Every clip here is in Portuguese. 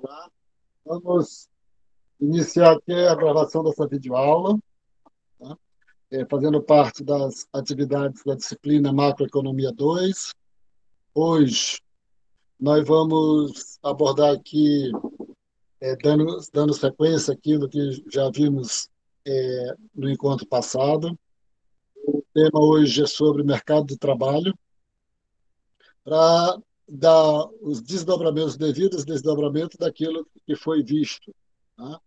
Olá, vamos iniciar aqui a gravação dessa videoaula, tá? Fazendo parte das atividades da disciplina Macroeconomia 2. Hoje, nós vamos abordar aqui, dando sequência àquilo que já vimos no encontro passado. O tema hoje é sobre mercado de trabalho, para dar os desdobramentos, devidos desdobramentos daquilo que foi visto, tá?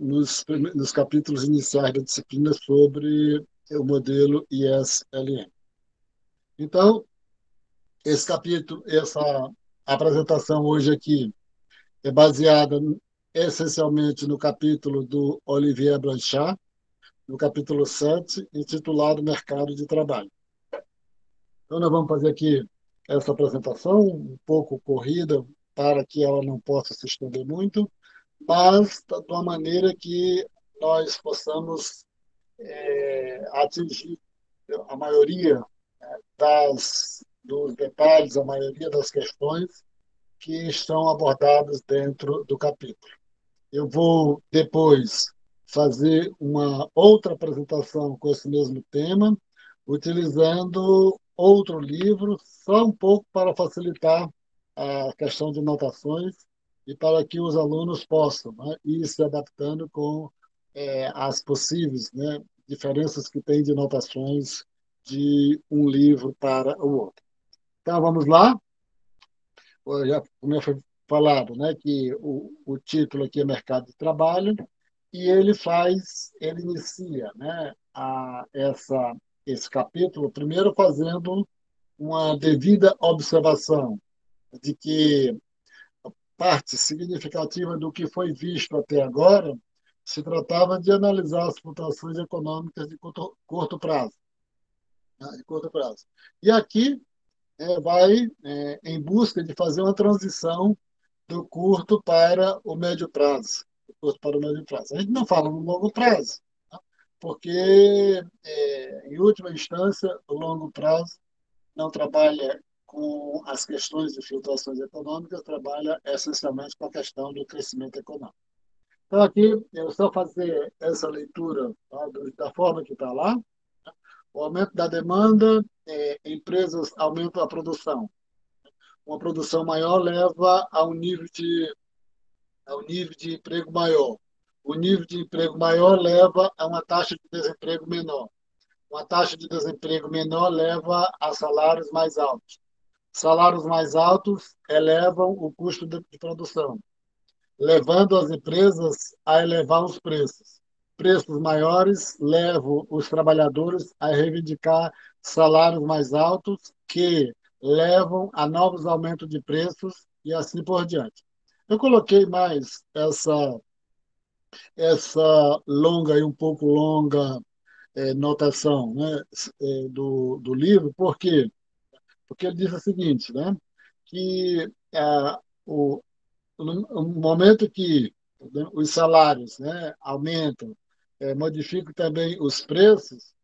Nos capítulos iniciais da disciplina sobre o modelo ISLM. Então, esse capítulo, essa apresentação hoje aqui é baseada essencialmente no capítulo do Olivier Blanchard, no capítulo 7, intitulado Mercado de Trabalho. Então, nós vamos fazer aqui essa apresentação um pouco corrida, para que ela não possa se estender muito, mas de uma maneira que nós possamos atingir a maioria dos detalhes, a maioria das questões que estão abordadas dentro do capítulo. Eu vou depois fazer uma outra apresentação com esse mesmo tema, utilizando outro livro, só um pouco para facilitar a questão de notações e para que os alunos possam, né, ir se adaptando com as possíveis, né, diferenças que tem de notações de um livro para o outro. Então, vamos lá. Já, como foi falado, né, que o título aqui é Mercado de Trabalho, e ele inicia, né, esse capítulo, primeiro fazendo uma devida observação de que parte significativa do que foi visto até agora se tratava de analisar as flutuações econômicas de curto prazo, né, de curto prazo. E aqui vai em busca de fazer uma transição do curto para o médio prazo. Do curto para o médio prazo. A gente não fala no longo prazo, tá? Porque, em última instância, o longo prazo não trabalha com as questões de flutuações econômicas, trabalha essencialmente com a questão do crescimento econômico. Então, aqui, eu só fazer essa leitura, tá, da forma que está lá. O aumento da demanda, empresas aumentam a produção. Uma produção maior leva a um nível de emprego maior. O nível de emprego maior leva a uma taxa de desemprego menor. Uma taxa de desemprego menor leva a salários mais altos. Salários mais altos elevam o custo de produção, levando as empresas a elevar os preços. Preços maiores levam os trabalhadores a reivindicar salários mais altos, que levam a novos aumentos de preços e assim por diante. Eu coloquei mais essa longa e um pouco longa notação, né, do livro, por quê? Porque ele diz o seguinte, né, que o, no momento que, né, os salários, né, aumentam, modificam também os preços,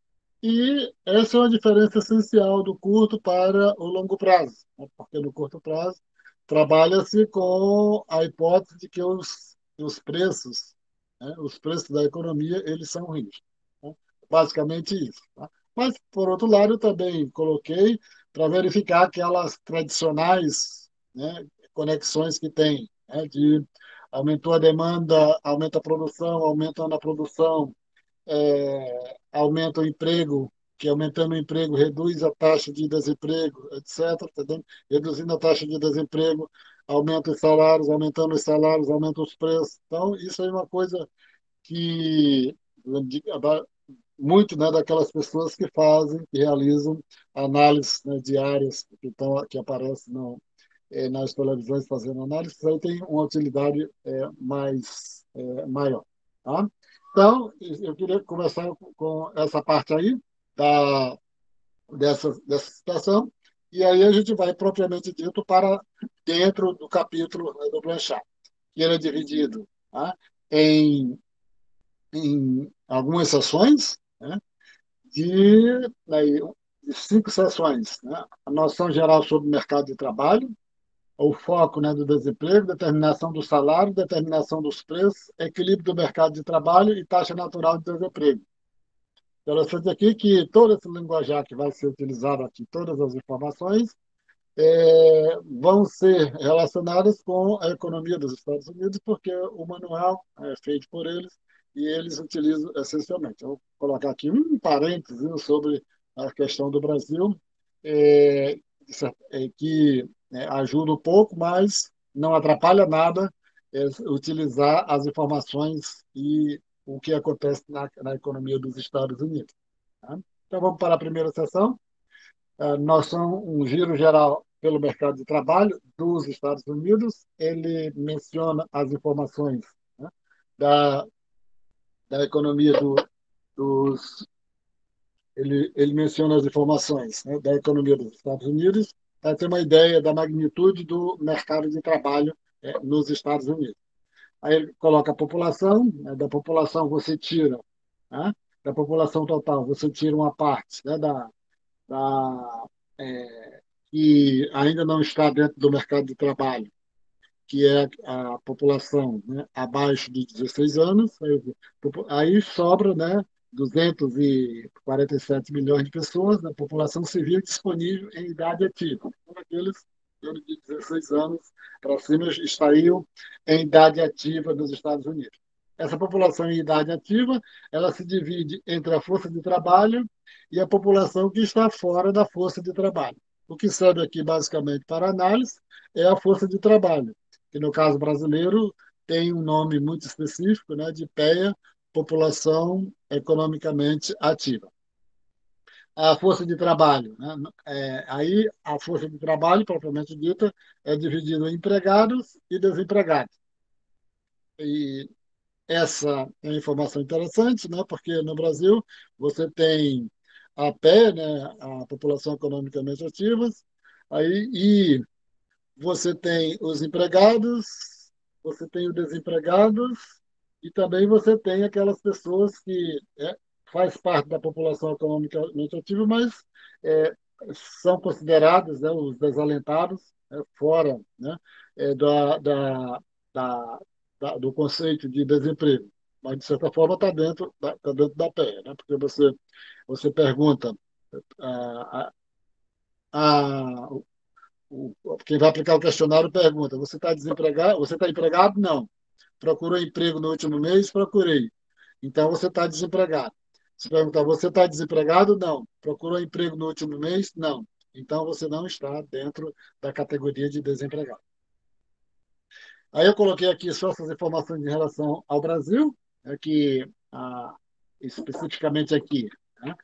e essa é uma diferença essencial do curto para o longo prazo, né, porque no curto prazo trabalha-se com a hipótese de que os preços, né, os preços da economia, eles são rígidos, né? Basicamente isso, tá? Mas, por outro lado, eu também coloquei para verificar aquelas tradicionais, né, conexões que tem, né, de aumentou a demanda, aumenta a produção, aumentando a produção, aumenta o emprego, que aumentando o emprego reduz a taxa de desemprego, etc. Tá vendo? Reduzindo a taxa de desemprego, aumenta os salários, aumentando os salários, aumenta os preços. Então, isso é uma coisa que muito, né, daquelas pessoas que fazem, que realizam análises, né, diárias que aparecem nas televisões fazendo análises, aí tem uma utilidade maior. Tá? Então, eu queria começar com essa parte aí da, dessa situação, e aí a gente vai propriamente dito para dentro do capítulo, né, do Blanchard, que ele é dividido, tá, em, em algumas sessões, né, de 5 sessões, né? A noção geral sobre o mercado de trabalho, o foco, né, do desemprego, determinação do salário, determinação dos preços, equilíbrio do mercado de trabalho e taxa natural de desemprego. Interessante aqui que todo esse linguajar que vai ser utilizado aqui, todas as informações, vão ser relacionadas com a economia dos Estados Unidos, porque o manual é feito por eles e eles utilizam essencialmente. Eu vou colocar aqui um parênteses sobre a questão do Brasil, é, que ajuda um pouco, mas não atrapalha nada utilizar as informações e o que acontece na economia dos Estados Unidos. Tá? Então, vamos para a primeira sessão. Nós somos um giro geral pelo mercado de trabalho dos Estados Unidos. Ele menciona as informações, né, da, da economia dos. Ele menciona as informações, né, da economia dos Estados Unidos para ter uma ideia da magnitude do mercado de trabalho nos Estados Unidos. Aí ele coloca a população, né, da população você tira, né, da população total, você tira uma parte, né, da, que ainda não está dentro do mercado de trabalho, que é a população, né, abaixo de 16 anos, aí sobra, né, 247 milhões de pessoas na população civil disponível em idade ativa. Então, aqueles de 16 anos para cima estariam em idade ativa nos Estados Unidos. Essa população em idade ativa, ela se divide entre a força de trabalho e a população que está fora da força de trabalho. O que serve aqui, basicamente, para análise é a força de trabalho, que no caso brasileiro tem um nome muito específico, né, de PEA, população economicamente ativa. A força de trabalho, né, aí a força de trabalho, propriamente dita, é dividida em empregados e desempregados. E essa é uma informação interessante, né, porque no Brasil você tem a PEA, né, a população economicamente ativa, aí, e você tem os empregados, você tem os desempregados e também você tem aquelas pessoas que faz parte da população economicamente ativa, mas é, são considerados, né, os desalentados, fora, né, da, do conceito de desemprego. Mas, de certa forma, está tá dentro da PEA, né? Porque você pergunta a, a, quem vai aplicar o questionário pergunta: você está desempregado? Você está empregado? Não. Procurou emprego no último mês? Procurei. Então você está desempregado. Se perguntar: você está desempregado? Não. Procurou emprego no último mês? Não. Então você não está dentro da categoria de desempregado. Aí eu coloquei aqui só essas informações em relação ao Brasil, que especificamente aqui, né,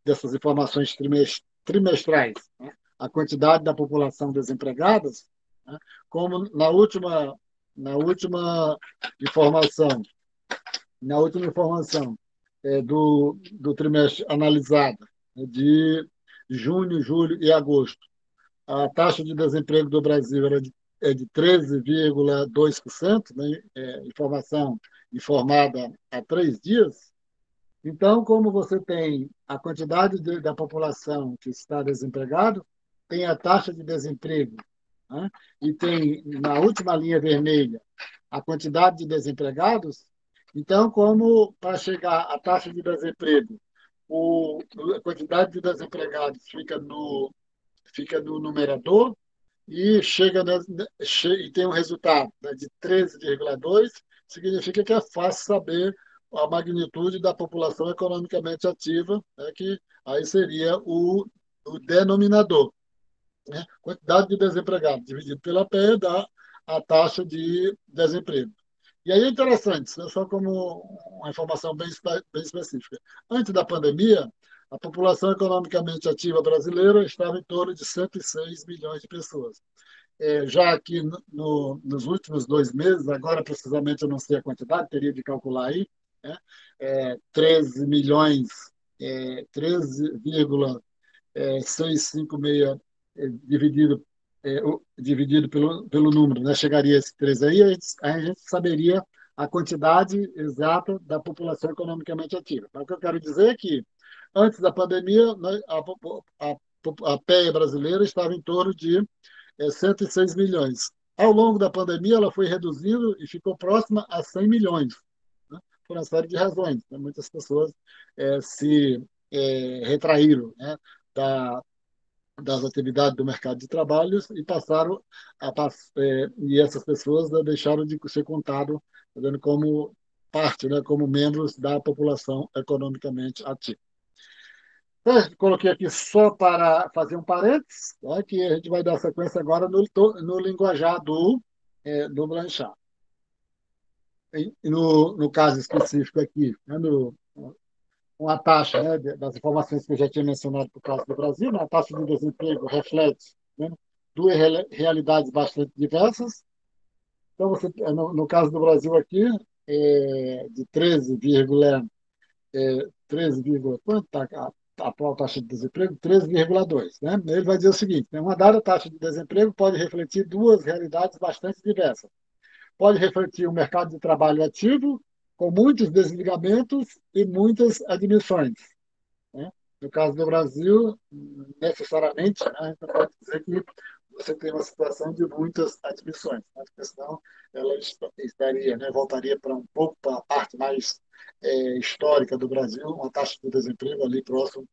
dessas informações trimestrais, né, a quantidade da população desempregada, né, como na última informação, na última informação do trimestre analisado, né, de junho, julho e agosto, a taxa de desemprego do Brasil é de 13,2%, né? Informação informada há 3 dias. Então, como você tem a quantidade da população que está desempregado, tem a taxa de desemprego, né? E tem, na última linha vermelha, a quantidade de desempregados. Então, como para chegar à taxa de desemprego, a quantidade de desempregados fica no numerador e e tem um resultado, né, de 13,2, significa que é fácil saber a magnitude da população economicamente ativa, né, que aí seria o denominador, né? Quantidade de desempregados dividido pela PE dá a taxa de desemprego. E aí é interessante, né, só como uma informação bem específica. Antes da pandemia, a população economicamente ativa brasileira estava em torno de 106 milhões de pessoas. Já aqui nos últimos 2 meses, agora precisamente eu não sei a quantidade, teria de calcular aí, né? 13 milhões, 13,656 dividido, dividido pelo número, né? Chegaria a esse 13 aí, a gente saberia a quantidade exata da população economicamente ativa. Mas o que eu quero dizer é que, antes da pandemia, né, a PEA brasileira estava em torno de é 106 milhões. Ao longo da pandemia, ela foi reduzindo e ficou próxima a 100 milhões, né? Por uma série de razões, né? Muitas pessoas se retraíram, né, da, das atividades do mercado de trabalho e passaram e essas pessoas, né, deixaram de ser contado, tá vendo, como parte, né, como membros da população economicamente ativa. Coloquei aqui só para fazer um parênteses, tá, que a gente vai dar sequência agora no linguajar do Blanchard. No caso específico aqui, né, com a taxa, né, das informações que eu já tinha mencionado por causa do Brasil, né, a taxa de desemprego reflete, né, duas realidades bastante diversas. Então, no caso do Brasil aqui, de 13, quanto está a atual taxa de desemprego? 13,2. Né? Ele vai dizer o seguinte, né, uma dada taxa de desemprego pode refletir duas realidades bastante diversas. Pode refletir um mercado de trabalho ativo, com muitos desligamentos e muitas admissões, né? No caso do Brasil, necessariamente, né, não pode dizer que você tem uma situação de muitas admissões, né? Porque senão ela estaria, né, voltaria para um pouco para a parte mais histórica do Brasil, uma taxa de desemprego ali próximo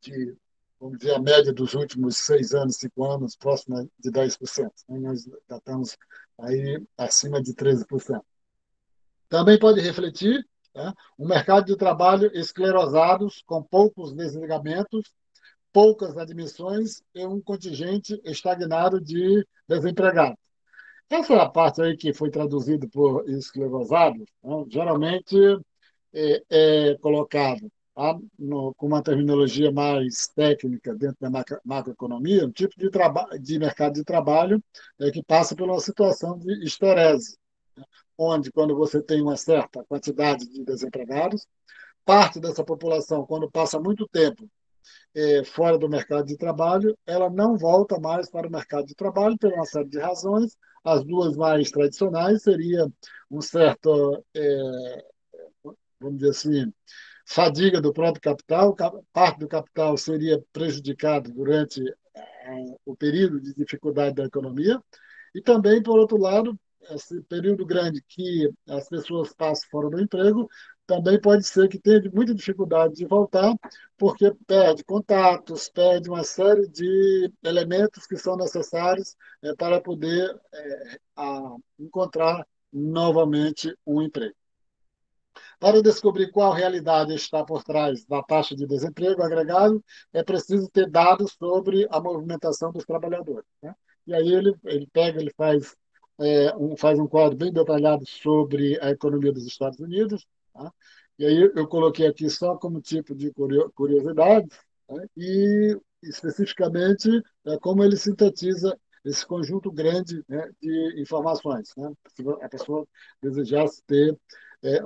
de, vamos dizer, a média dos últimos 6 anos, 5 anos, próxima de 10%. Né? Nós já estamos aí acima de 13%. Também pode refletir, tá, um mercado de trabalho esclerosados, com poucos desligamentos, poucas admissões e um contingente estagnado de desempregados. Essa é a parte aí que foi traduzida por esclerosados, né, geralmente é colocado, tá, com uma terminologia mais técnica dentro da macroeconomia, um tipo de mercado de trabalho que passa por uma situação de esterese, onde, quando você tem uma certa quantidade de desempregados, parte dessa população, quando passa muito tempo fora do mercado de trabalho, ela não volta mais para o mercado de trabalho por uma série de razões. As duas mais tradicionais seria um certo, vamos dizer assim, fadiga do próprio capital, parte do capital seria prejudicado durante o período de dificuldade da economia, e também, por outro lado, esse período grande que as pessoas passam fora do emprego, também pode ser que tenha muita dificuldade de voltar, porque perde contatos, perde uma série de elementos que são necessários para poder encontrar novamente um emprego. Para descobrir qual realidade está por trás da taxa de desemprego agregado, é preciso ter dados sobre a movimentação dos trabalhadores, né? E aí ele pega, ele faz um quadro bem detalhado sobre a economia dos Estados Unidos, tá? E aí eu coloquei aqui só como tipo de curiosidade, né? E especificamente como ele sintetiza esse conjunto grande, né, de informações, né? Se a pessoa desejasse ter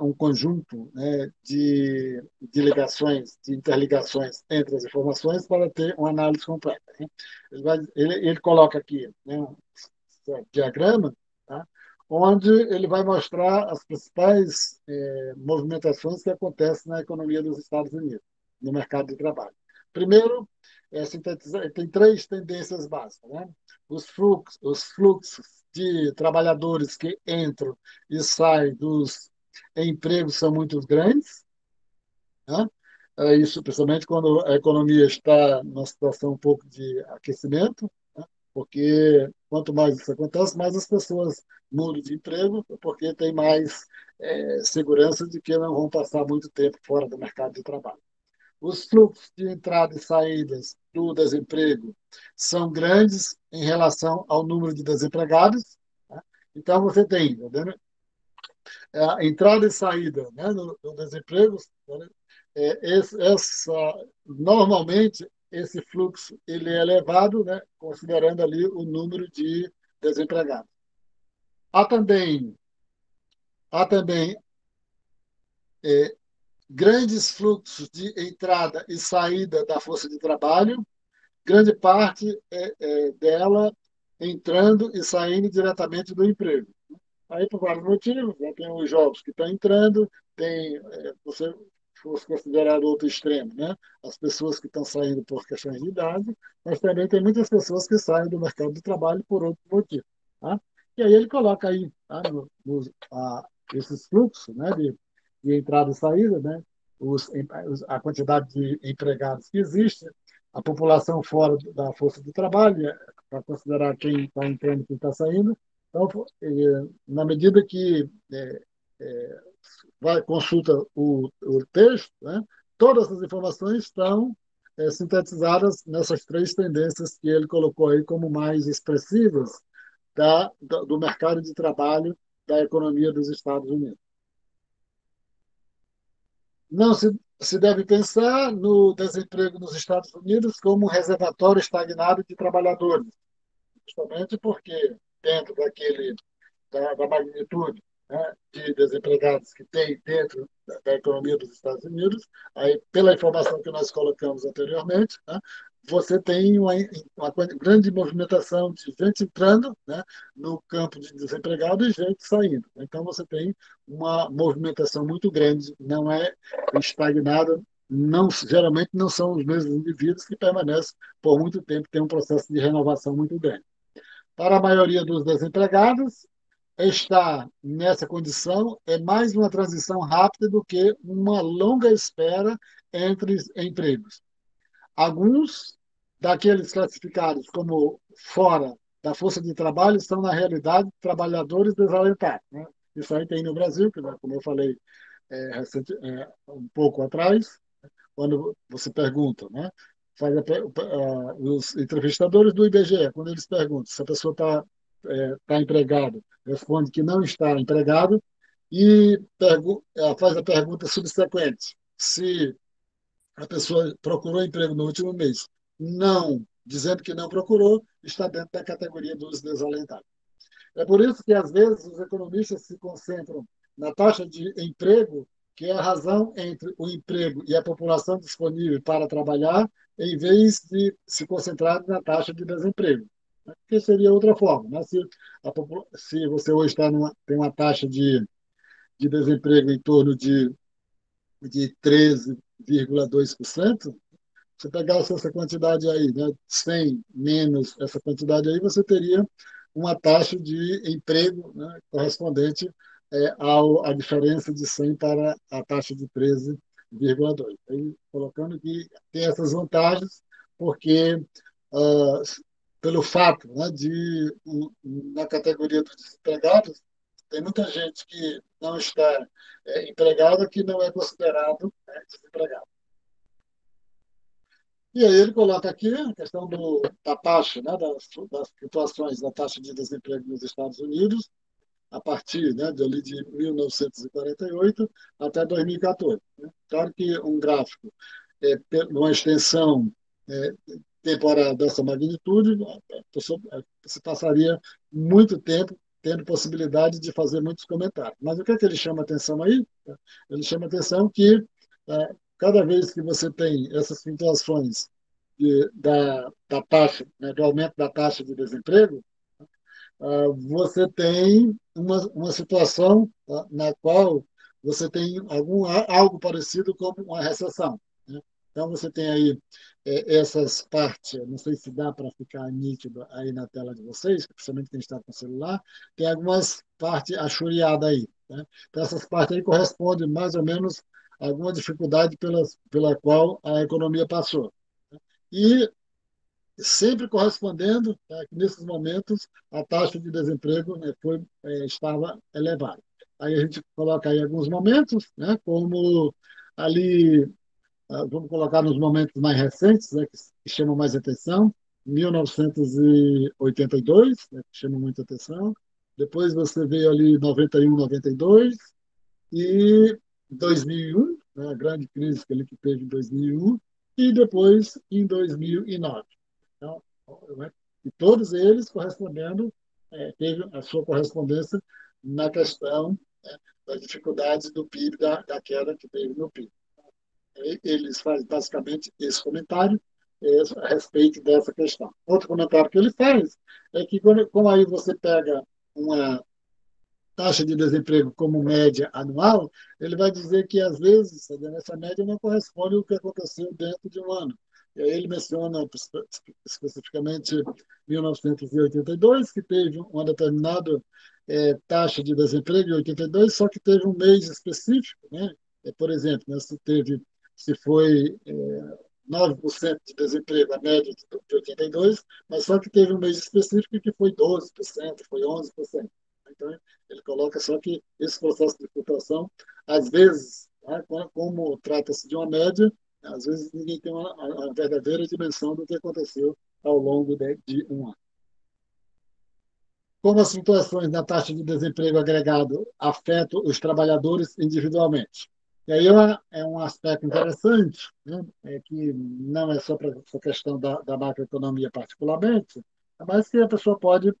um conjunto, né, de ligações, de interligações entre as informações para ter uma análise completa, né? Ele coloca aqui, né, um diagrama, tá, onde ele vai mostrar as principais movimentações que acontecem na economia dos Estados Unidos, no mercado de trabalho. Primeiro, tem três tendências básicas, né? Os fluxos de trabalhadores que entram e saem dos empregos são muito grandes, né? Isso principalmente quando a economia está numa situação um pouco de aquecimento, né? Porque quanto mais isso acontece, mais as pessoas mudam de emprego, porque tem mais segurança de que não vão passar muito tempo fora do mercado de trabalho. Os fluxos de entrada e saídas do desemprego são grandes em relação ao número de desempregados, né? Então, você tem, tá vendo? A entrada e saída, né, no desemprego, né, normalmente esse fluxo ele é elevado, né, considerando ali o número de desempregados. Há também, há também grandes fluxos de entrada e saída da força de trabalho, grande parte dela entrando e saindo diretamente do emprego. Aí, por vários motivos, né? Tem os jovens que estão entrando, você fosse considerado outro extremo, né? As pessoas que estão saindo por questões de idade, mas também tem muitas pessoas que saem do mercado de trabalho por outro motivo. Tá? E aí ele coloca aí tá, esses fluxos, né, de entrada e saída, né, a quantidade de empregados que existe, a população fora da força de trabalho, para considerar quem está entrando e quem está saindo. Então, na medida que consulta o texto, né, todas as informações estão sintetizadas nessas três tendências que ele colocou aí como mais expressivas do mercado de trabalho da economia dos Estados Unidos. Não se deve pensar no desemprego nos Estados Unidos como um reservatório estagnado de trabalhadores, justamente porque dentro da magnitude, né, de desempregados que tem dentro da economia dos Estados Unidos, aí, pela informação que nós colocamos anteriormente, né, você tem uma grande movimentação de gente entrando, né, no campo de desempregado e gente saindo. Então, você tem uma movimentação muito grande, não é estagnada, não, geralmente não são os mesmos indivíduos que permanecem por muito tempo, tem um processo de renovação muito grande. Para a maioria dos desempregados, estar nessa condição é mais uma transição rápida do que uma longa espera entre empregos. Alguns daqueles classificados como fora da força de trabalho são, na realidade, trabalhadores desalentados. Né? Isso aí tem no Brasil, que, como eu falei um pouco atrás, quando você pergunta, né? Os entrevistadores do IBGE, quando eles perguntam se a pessoa tá empregada, responde que não está empregado e faz a pergunta subsequente, se a pessoa procurou emprego no último mês, não, dizendo que não procurou, está dentro da categoria dos desalentados. É por isso que, às vezes, os economistas se concentram na taxa de emprego, que é a razão entre o emprego e a população disponível para trabalhar, em vez de se concentrar na taxa de desemprego. Que seria outra forma. Né? Se você hoje tem uma taxa de desemprego em torno de 13,2%, você pegasse essa quantidade aí, né, 100 menos essa quantidade aí, você teria uma taxa de emprego, né, correspondente à diferença de 100 para a taxa de 13,2. Aí, colocando que tem essas vantagens, porque, ah, pelo fato, né, na categoria dos desempregados, tem muita gente que não está empregada que não é considerado desempregado. E aí ele coloca aqui a questão da taxa, né, das flutuações da taxa de desemprego nos Estados Unidos, a partir, né, de 1948 até 2014. Né? Claro que um gráfico, numa extensão é, temporal dessa magnitude, você passaria muito tempo tendo possibilidade de fazer muitos comentários. Mas o que é que ele chama atenção aí? Ele chama atenção que cada vez que você tem essas flutuações da taxa, né, do aumento da taxa de desemprego, você tem uma situação na qual você tem algo parecido com uma recessão. Né? Então, você tem aí essas partes, não sei se dá para ficar nítido aí na tela de vocês, principalmente quem está com o celular, tem algumas partes achureadas aí. Né? Então, essas partes aí correspondem mais ou menos a alguma dificuldade pela qual a economia passou. E sempre correspondendo, tá, que nesses momentos a taxa de desemprego, né, estava elevada. Aí a gente coloca aí alguns momentos, né, como ali, vamos colocar nos momentos mais recentes, né, que chamam mais atenção, 1982, né, que chama muita atenção. Depois você veio ali 91, 92 e 2001, né, a grande crise que teve em 2001, e depois em 2009. Então, né, e todos eles correspondendo, teve a sua correspondência na questão das dificuldades do PIB, da queda que teve no PIB. Eles fazem basicamente esse comentário a respeito dessa questão. Outro comentário que ele faz é que, como aí você pega uma taxa de desemprego como média anual, ele vai dizer que, às vezes, essa média não corresponde ao que aconteceu dentro de um ano. E aí ele menciona especificamente 1982, que teve uma determinada taxa de desemprego em 82, só que teve um mês específico, né? Por exemplo, né, se foi 9% de desemprego, a média de 82, mas só que teve um mês específico que foi 12%, foi 11%. Então, ele coloca só que esse processo de flutuação, às vezes, né, como trata-se de uma média, às vezes ninguém tem a verdadeira dimensão do que aconteceu ao longo de um ano. Como as flutuações na taxa de desemprego agregado afetam os trabalhadores individualmente. E aí é um aspecto interessante, né? Que não é só para essa questão da macroeconomia particularmente, mas que a pessoa pode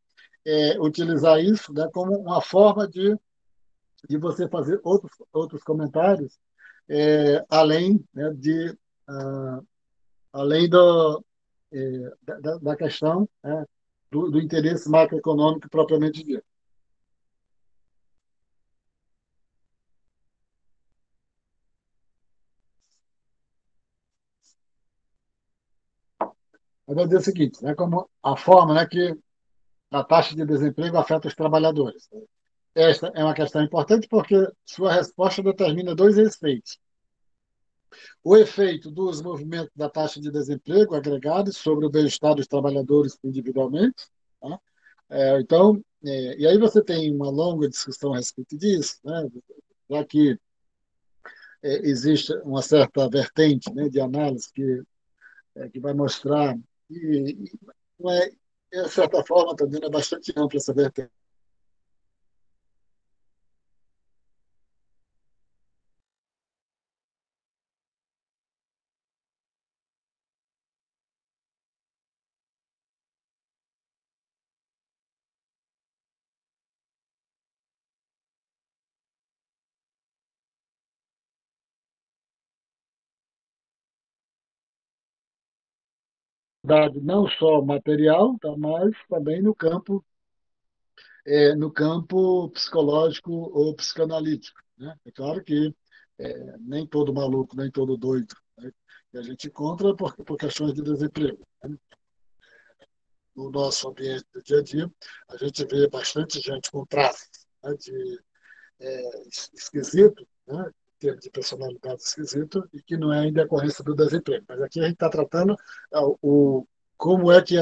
utilizar isso, né, como uma forma de você fazer outros comentários, além, né, ah, além da questão, né, do interesse macroeconômico propriamente dito. Eu vou dizer o seguinte, né, como a forma, né, que a taxa de desemprego afeta os trabalhadores. Esta é uma questão importante porque sua resposta determina dois efeitos. O efeito dos movimentos da taxa de desemprego agregados sobre o bem-estar dos trabalhadores individualmente. Tá? Então, e aí você tem uma longa discussão a respeito disso, né? Já que existe uma certa vertente, né, de análise que vai mostrar que, não é, de certa forma, também é bastante ampla essa vertente. Não só material, tá, mas também no campo psicológico ou psicanalítico. Né? É claro que nem todo maluco, nem todo doido, né? Que a gente encontra por questões de desemprego. Né? No nosso ambiente do dia a dia, a gente vê bastante gente com traços, né, de esquisito, né, em termos de personalidade esquisito, e que não é em decorrência do desemprego. Mas aqui a gente está tratando como é que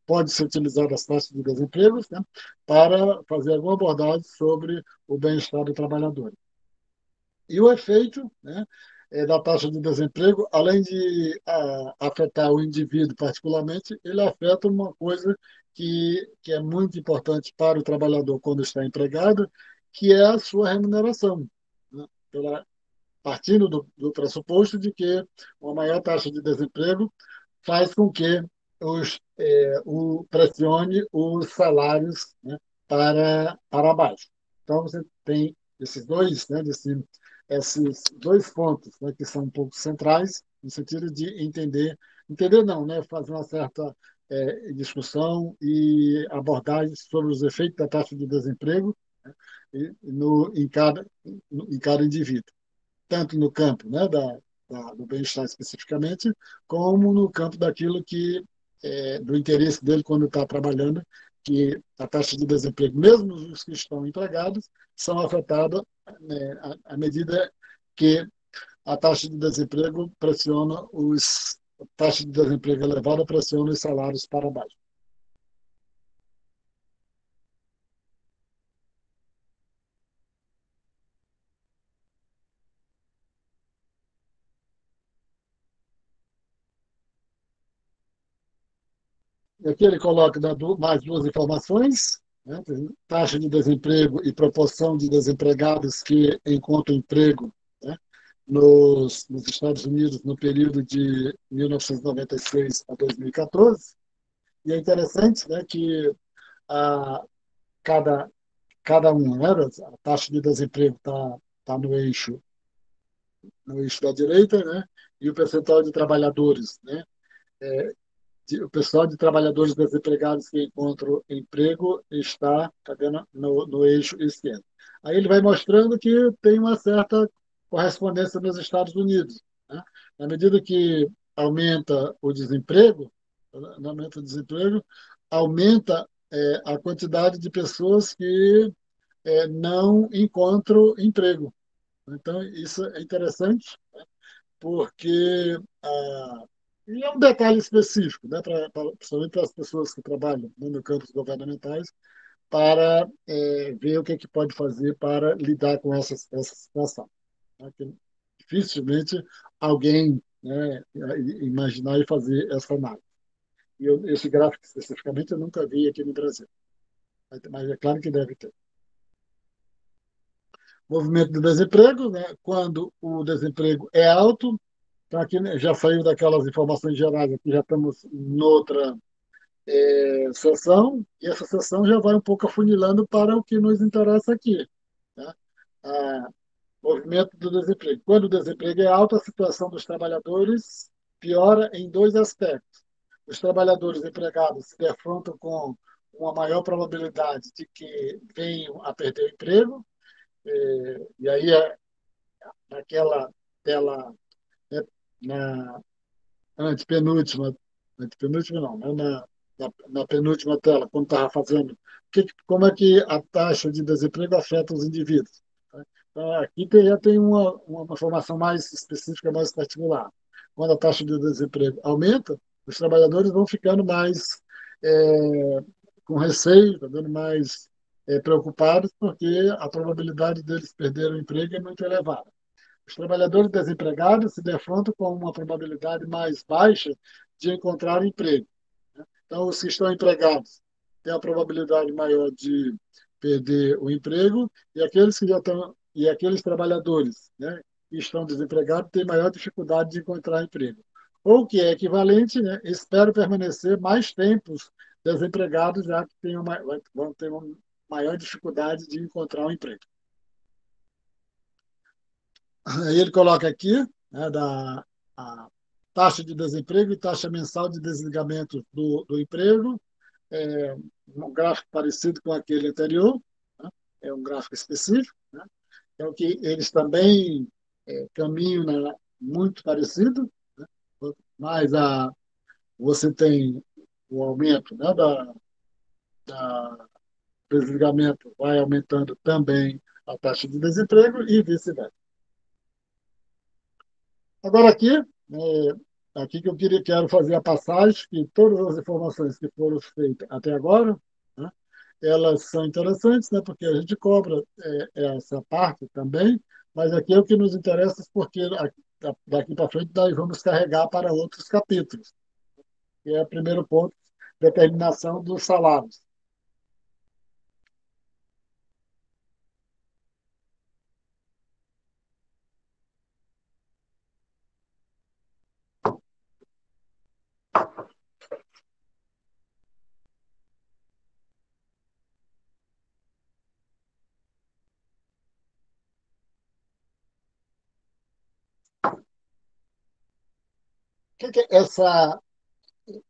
pode ser utilizado as taxas de desemprego, né, para fazer alguma abordagem sobre o bem-estar do trabalhador. E o efeito, né, da taxa de desemprego, além de afetar o indivíduo particularmente, ele afeta uma coisa que é muito importante para o trabalhador quando está empregado, que é a sua remuneração. Né? Partindo do pressuposto de que uma maior taxa de desemprego faz com que pressione os salários, né, para baixo. Então, você tem esses dois pontos, né, que são um pouco centrais, no sentido de entender não, né, fazer uma certa discussão e abordagem sobre os efeitos da taxa de desemprego, né, em cada indivíduo, tanto no campo, né, do bem-estar especificamente, como no campo daquilo que do interesse dele quando está trabalhando, que a taxa de desemprego, mesmo os que estão empregados, são afetados, né, à medida que a taxa de desemprego pressiona a taxa de desemprego elevada pressiona os salários para baixo. E aqui ele coloca mais duas informações, né? Taxa de desemprego e proporção de desempregados que encontram emprego, né, nos Estados Unidos no período de 1996 a 2014. E é interessante, né, que a, cada, cada um, né, a taxa de desemprego tá no eixo da direita, né, e o percentual de trabalhadores, né, o pessoal de trabalhadores desempregados que encontram emprego está, tá vendo, no eixo esquerdo. Aí ele vai mostrando que tem uma certa correspondência nos Estados Unidos, né? Na medida que aumenta o desemprego, aumenta o desemprego, aumenta a quantidade de pessoas que não encontram emprego. Então, isso é interessante, porque e é um detalhe específico, né, principalmente para as pessoas que trabalham, né, no campos governamentais, para ver o que, é que pode fazer para lidar com essa situação. Né, que dificilmente alguém, né, imaginar e fazer essa análise. Esse gráfico especificamente eu nunca vi aqui no Brasil, mas é claro que deve ter. Movimento do desemprego, né, quando o desemprego é alto. Então, aqui, né, já saiu daquelas informações gerais, aqui já estamos noutra sessão, e essa sessão já vai um pouco afunilando para o que nos interessa aqui, né? Ah, movimento do desemprego. Quando o desemprego é alto, a situação dos trabalhadores piora em dois aspectos. Os trabalhadores empregados se defrontam com uma maior probabilidade de que venham a perder o emprego, e aí naquela tela, né, na antepenúltima, antepenúltima não, né? Na penúltima tela, quando estava fazendo, como é que a taxa de desemprego afeta os indivíduos. Tá? Então, aqui já tem uma informação mais específica, mais particular. Quando a taxa de desemprego aumenta, os trabalhadores vão ficando mais com receio, ficando mais preocupados, porque a probabilidade deles perderem o emprego é muito elevada. Os trabalhadores desempregados se defrontam com uma probabilidade mais baixa de encontrar emprego. Então, os que estão empregados têm a probabilidade maior de perder o emprego e aqueles que já estão e aqueles trabalhadores, né, que estão desempregados têm maior dificuldade de encontrar emprego. Ou que é equivalente, né, esperam permanecer mais tempos desempregados, já que vão ter uma maior dificuldade de encontrar um emprego. Aí ele coloca aqui, né, a taxa de desemprego e taxa mensal de desligamento do emprego, é um gráfico parecido com aquele anterior, né, é um gráfico específico, né, é o que eles também caminham, né, muito parecido, né, mas você tem o aumento, né, da desligamento, vai aumentando também a taxa de desemprego e vice-versa. Agora aqui que eu quero fazer a passagem, que todas as informações que foram feitas até agora, né, elas são interessantes, né, porque a gente cobra essa parte também, mas aqui é o que nos interessa, porque daqui para frente nós vamos carregar para outros capítulos, que é o primeiro ponto, determinação dos salários. Que essa,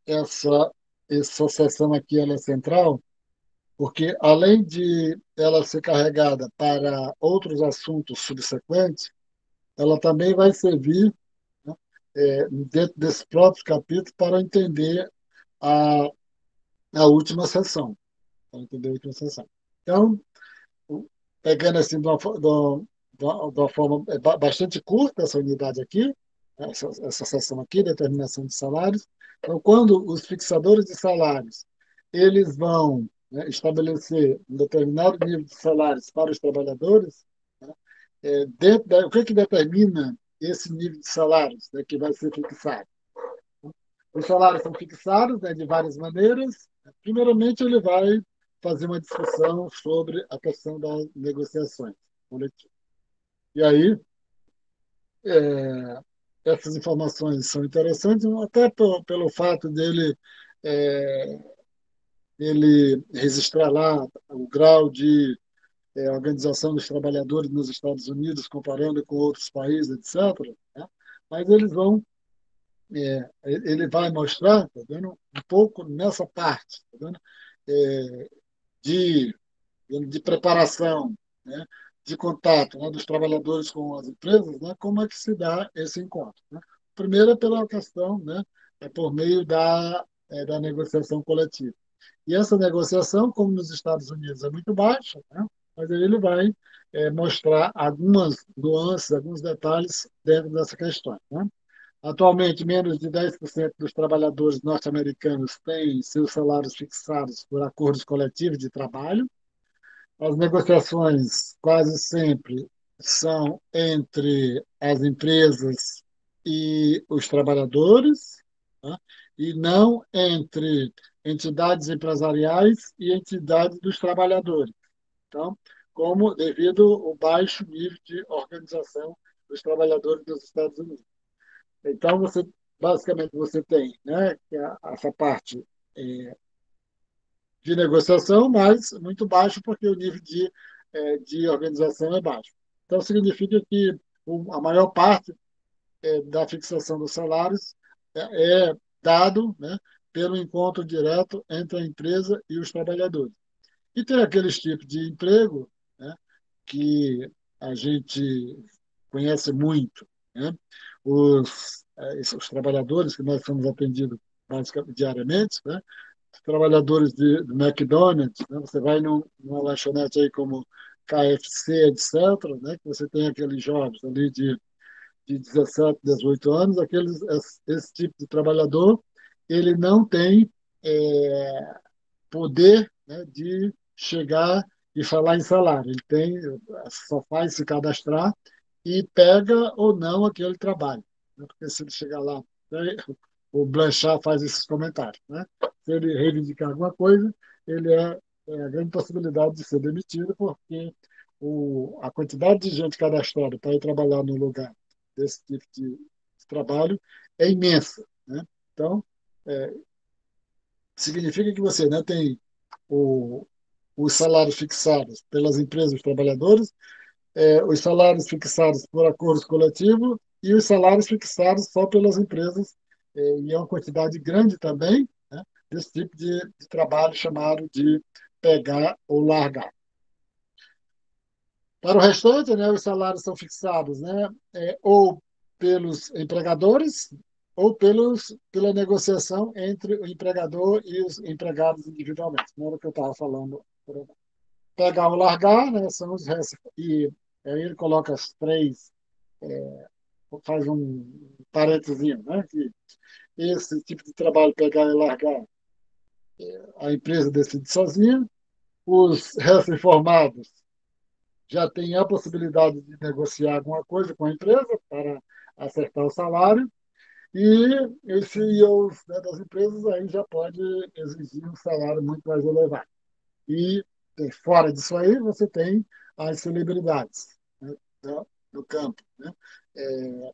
essa seção aqui ela é central? Porque, além de ela ser carregada para outros assuntos subsequentes, ela também vai servir, né, dentro desse próprio capítulo, para entender a, a última sessão. Para entender a última sessão. Então, pegando assim de uma forma bastante curta essa unidade aqui, né, essa seção aqui, determinação de salários. Então, quando os fixadores de salários eles vão, né, estabelecer um determinado nível de salários para os trabalhadores, né, o que determina esse nível de salários, né, que vai ser fixado? Os salários são fixados, né, de várias maneiras. Primeiramente, ele vai fazer uma discussão sobre a questão das negociações coletivas. E aí, é, essas informações são interessantes, até pelo fato dele ele registrar lá o grau de organização dos trabalhadores nos Estados Unidos, comparando com outros países, etc., né? Mas eles vão ele vai mostrar, tá vendo, um pouco nessa parte, tá vendo, é, de, de preparação, né, de contato, né, dos trabalhadores com as empresas, né, como é que se dá esse encontro. Né? Primeiro é pela questão, né, é por meio da negociação coletiva. E essa negociação, como nos Estados Unidos é muito baixa, né, mas aí ele vai mostrar algumas nuances, alguns detalhes dentro dessa questão. Né? Atualmente, menos de 10% dos trabalhadores norte-americanos têm seus salários fixados por acordos coletivos de trabalho. As negociações quase sempre são entre as empresas e os trabalhadores, tá? E não entre entidades empresariais e entidades dos trabalhadores. Então, como devido ao baixo nível de organização dos trabalhadores dos Estados Unidos. Então, basicamente você tem, né, que essa parte de negociação, mas muito baixo porque o nível de organização é baixo. Então, significa que a maior parte da fixação dos salários é dado, né, pelo encontro direto entre a empresa e os trabalhadores. E tem aqueles tipos de emprego, né, que a gente conhece muito, né? Os trabalhadores que nós somos atendidos basicamente diariamente, né? Os trabalhadores do McDonald's, né? Você vai numa lanchonete aí como KFC, etc., né? Que você tem aqueles jovens ali de 17, 18 anos, esse tipo de trabalhador, ele não tem poder, né, de chegar e falar em salário. Ele só faz se cadastrar e pega ou não aquele trabalho. Né? Porque se ele chegar lá, né, o Blanchard faz esses comentários. Né? Se ele reivindicar alguma coisa, ele é a grande possibilidade de ser demitido, porque a quantidade de gente cadastrada para ir trabalhar no lugar desse tipo de trabalho é imensa. Né? Então, é, significa que você, né, tem o, os salários fixados pelas empresas dos trabalhadores, os salários fixados por acordos coletivos e os salários fixados só pelas empresas, e é uma quantidade grande também, né, desse tipo de trabalho chamado de pegar ou largar. Para o restante, né, os salários são fixados, né, ou pelos empregadores ou pela negociação entre o empregador e os empregados individualmente. Não era o que eu estava falando. Pegar ou largar, né, são os restos. E aí ele coloca as três, faz um parênteses, né, que esse tipo de trabalho, pegar e largar, a empresa decide sozinha. Os recém-formados já têm a possibilidade de negociar alguma coisa com a empresa para acertar o salário. E os CEOs, né, das empresas aí já pode exigir um salário muito mais elevado. E fora disso aí, você tem as celebridades, né, do campo, né, é,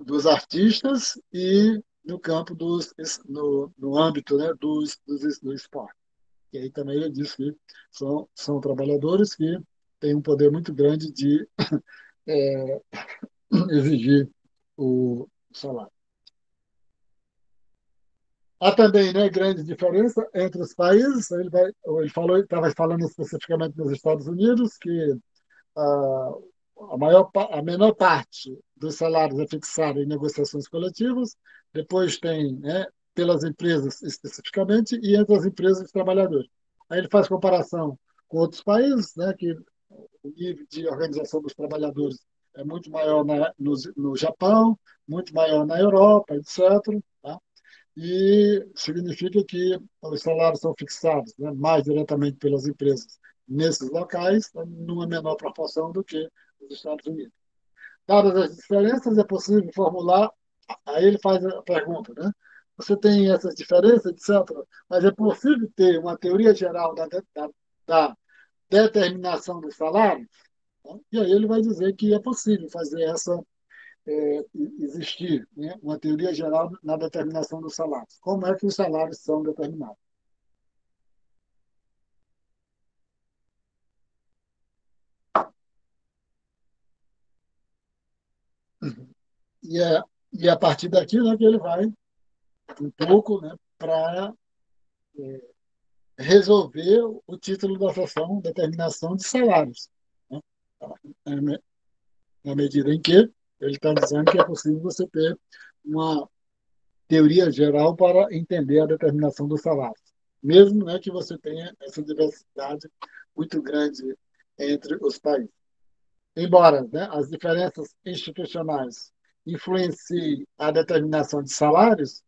dos artistas e no campo no âmbito, né, do esporte. E aí também ele diz que são trabalhadores que têm um poder muito grande de é, exigir o salário. Há também, né, grande diferença entre os países. Ele estava falando especificamente nos Estados Unidos, que a, a menor parte dos salários é fixada em negociações coletivas, depois tem, né, pelas empresas especificamente e entre as empresas e os trabalhadores. Aí ele faz comparação com outros países, né, que o nível de organização dos trabalhadores é muito maior no Japão, muito maior na Europa, etc. Tá? E significa que os salários são fixados, né, mais diretamente pelas empresas nesses locais, numa menor proporção do que nos Estados Unidos. Dadas as diferenças, é possível formular. Aí ele faz a pergunta, né? Você tem essas diferenças, etc., mas é possível ter uma teoria geral da determinação dos salários? Né? E aí ele vai dizer que é possível fazer existir, né, uma teoria geral na determinação dos salários. Como é que os salários são determinados? E E a partir daqui, né, que ele vai um pouco, né, para resolver o título da sessão, determinação de salários, né? Na medida em que ele está dizendo que é possível você ter uma teoria geral para entender a determinação dos salários, mesmo, né, que você tenha essa diversidade muito grande entre os países. Embora, né, as diferenças institucionais influenciem a determinação de salários,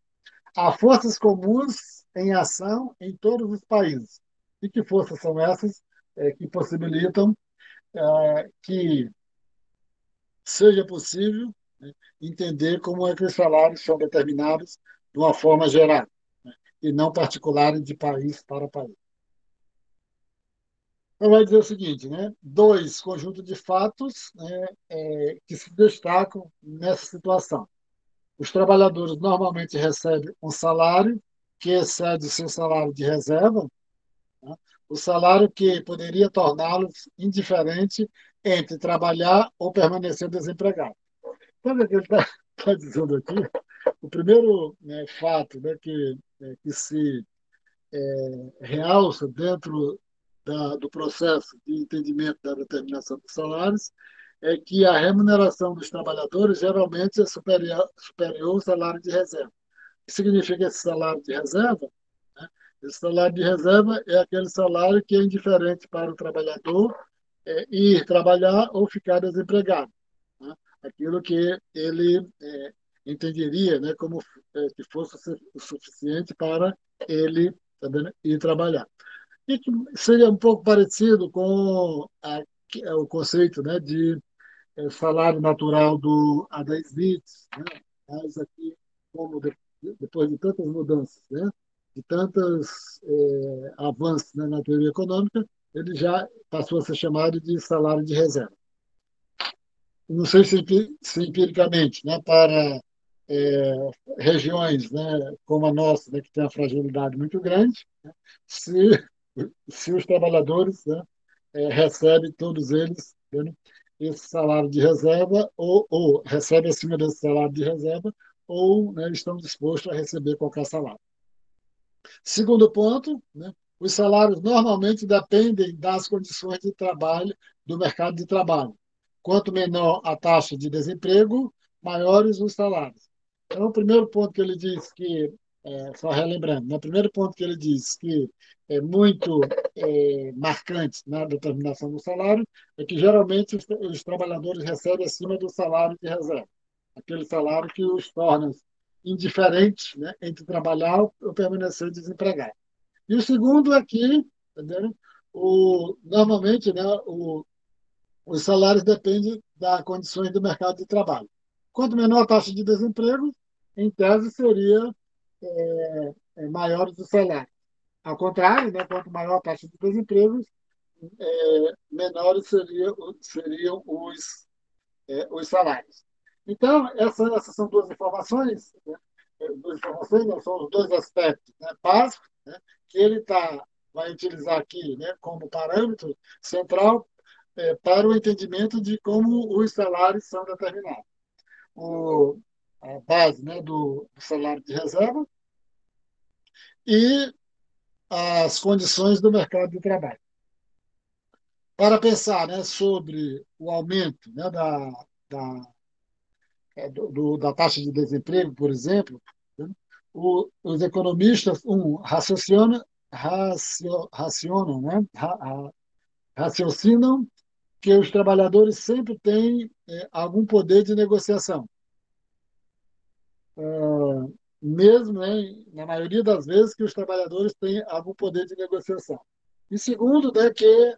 há forças comuns em ação em todos os países. E que forças são essas que possibilitam que seja possível, né, entender como é que os salários são determinados de uma forma geral, né, e não particulares de país para país. Então, vai dizer o seguinte, né? Dois conjuntos de fatos, né, que se destacam nessa situação. Os trabalhadores normalmente recebem um salário que excede seu salário de reserva, né? O salário que poderia torná-los indiferente entre trabalhar ou permanecer desempregado. Então, o que ele está tá dizendo aqui, o primeiro, né, fato, né, que se realça dentro do processo de entendimento da determinação dos salários é que a remuneração dos trabalhadores geralmente é superior ao salário de reserva. O que significa esse salário de reserva? Né? Esse salário de reserva é aquele salário que é indiferente para o trabalhador ir trabalhar ou ficar desempregado, né? Aquilo que ele entenderia, né, como que fosse o suficiente para ele também ir trabalhar. E que seria um pouco parecido com o conceito, né, de salário natural do Adam Smith, né? Mas aqui, como depois de tantas mudanças, né, de tantos avanços, né, na teoria econômica, ele já passou a ser chamado de salário de reserva. Não sei se empiricamente, né, para é, regiões, né, como a nossa, né, que tem uma fragilidade muito grande, né, se, se os trabalhadores, né, recebem todos eles, né, esse salário de reserva ou recebem acima desse salário de reserva ou, né, estão dispostos a receber qualquer salário. Segundo ponto, né, os salários normalmente dependem das condições de trabalho, do mercado de trabalho. Quanto menor a taxa de desemprego, maiores os salários. Então, o primeiro ponto que ele diz que, só relembrando, né, o primeiro ponto que ele diz que é muito marcante na determinação do salário é que geralmente os trabalhadores recebem acima do salário de reserva, aquele salário que os torna indiferentes, né, entre trabalhar ou permanecer desempregado. E o segundo é que, entendeu? Normalmente, né, os salários dependem das condições do mercado de trabalho. Quanto menor a taxa de desemprego, em tese, seria maiores os salários. Ao contrário, né, quanto maior a taxa de desemprego, menores seriam os salários. Então, essas são duas informações, né? Duas informações, não, são os dois aspectos, né, básicos, né, que ele vai utilizar aqui, né, como parâmetro central para o entendimento de como os salários são determinados. O, a base, né, do salário de reserva e as condições do mercado de trabalho. Para pensar, né, sobre o aumento, né, da taxa de desemprego, por exemplo, né, os economistas racionam, né, raciocinam que os trabalhadores sempre têm algum poder de negociação. Mesmo, né, na maioria das vezes que os trabalhadores têm algum poder de negociação. E segundo, né, que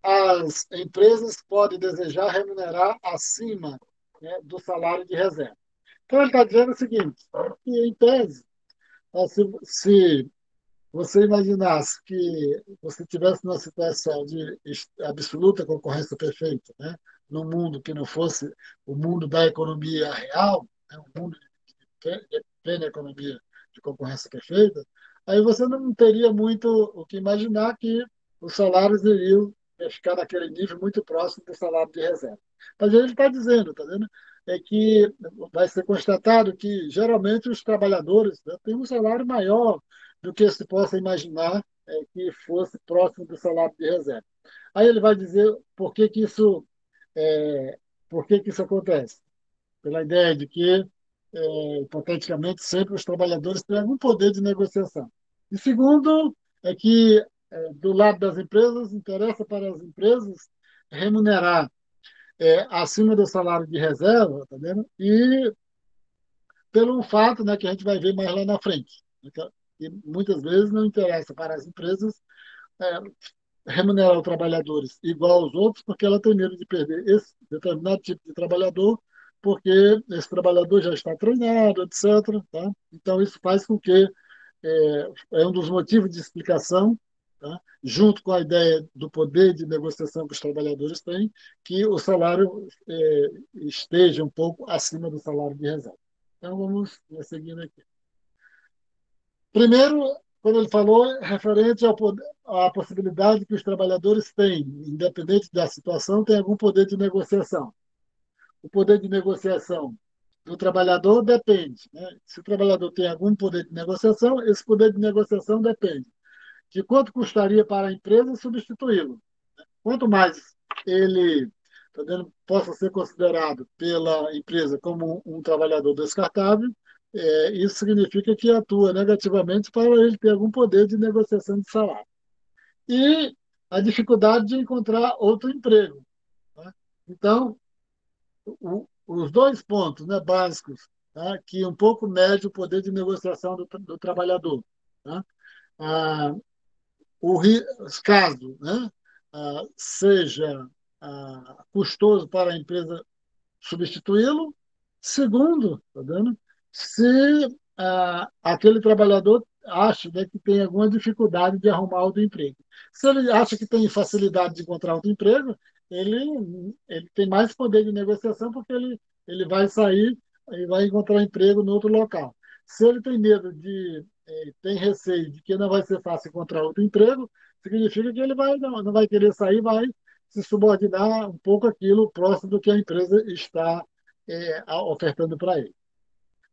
as empresas podem desejar remunerar acima, né, do salário de reserva. Então, ele está dizendo o seguinte, que, em tese, se você imaginasse que você tivesse numa situação de absoluta concorrência perfeita, né, num mundo que não fosse o mundo da economia real, né, um mundo de plena economia de concorrência perfeita, aí você não teria muito o que imaginar que os salários iriam ficar naquele nível muito próximo do salário de reserva. Mas ele está dizendo, tá vendo? é que vai ser constatado que, geralmente, os trabalhadores, né, têm um salário maior do que se possa imaginar que fosse próximo do salário de reserva. Aí ele vai dizer é, por que que isso acontece. Pela ideia de que, hipoteticamente, sempre os trabalhadores têm algum poder de negociação. E segundo, é que, do lado das empresas, interessa para as empresas remunerar acima do salário de reserva, tá vendo? E pelo fato, né, que a gente vai ver mais lá na frente, né, que muitas vezes não interessa para as empresas é, remunerar os trabalhadores igual aos outros, porque ela tem medo de perder esse determinado tipo de trabalhador, porque esse trabalhador já está treinado, etc. Tá? Então, isso faz com que é um dos motivos de explicação, tá? Junto com a ideia do poder de negociação que os trabalhadores têm, que o salário esteja um pouco acima do salário de reserva. Então, vamos seguindo aqui. Primeiro, quando ele falou referente à possibilidade que os trabalhadores têm, independente da situação, tem algum poder de negociação. O poder de negociação do trabalhador depende, né? Se o trabalhador tem algum poder de negociação, esse poder de negociação depende de quanto custaria para a empresa substituí-lo. Quanto mais ele, tá vendo, possa ser considerado pela empresa como um trabalhador descartável, isso significa que atua negativamente para ele ter algum poder de negociação de salário. E a dificuldade de encontrar outro emprego. Tá? Então, os dois pontos, né, básicos, tá, que um pouco mede o poder de negociação do trabalhador. Tá? Ah, o caso, né, seja custoso para a empresa substituí-lo. Segundo, tá vendo? Se aquele trabalhador acha, né, que tem alguma dificuldade de arrumar outro emprego. Se ele acha que tem facilidade de encontrar outro emprego, ele tem mais poder de negociação porque ele vai sair e vai encontrar emprego no outro local. Se ele tem medo tem receio de que não vai ser fácil encontrar outro emprego, significa que ele não vai querer sair, vai se subordinar um pouco aquilo próximo do que a empresa está ofertando para ele.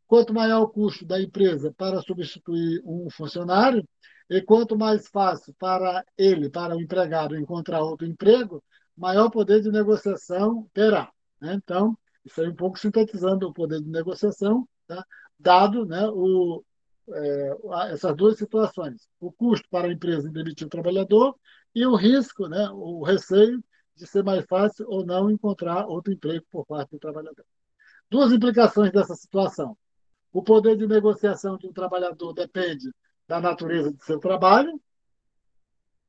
Quanto maior o custo da empresa para substituir um funcionário, e quanto mais fácil para ele, para o empregado, encontrar outro emprego, maior poder de negociação terá. Né? Então, isso aí um pouco sintetizando o poder de negociação, tá? Dado, né, essas duas situações: o custo para a empresa em demitir o trabalhador e o risco, né, o receio de ser mais fácil ou não encontrar outro emprego por parte do trabalhador. Duas implicações dessa situação. O poder de negociação de um trabalhador depende da natureza do seu trabalho,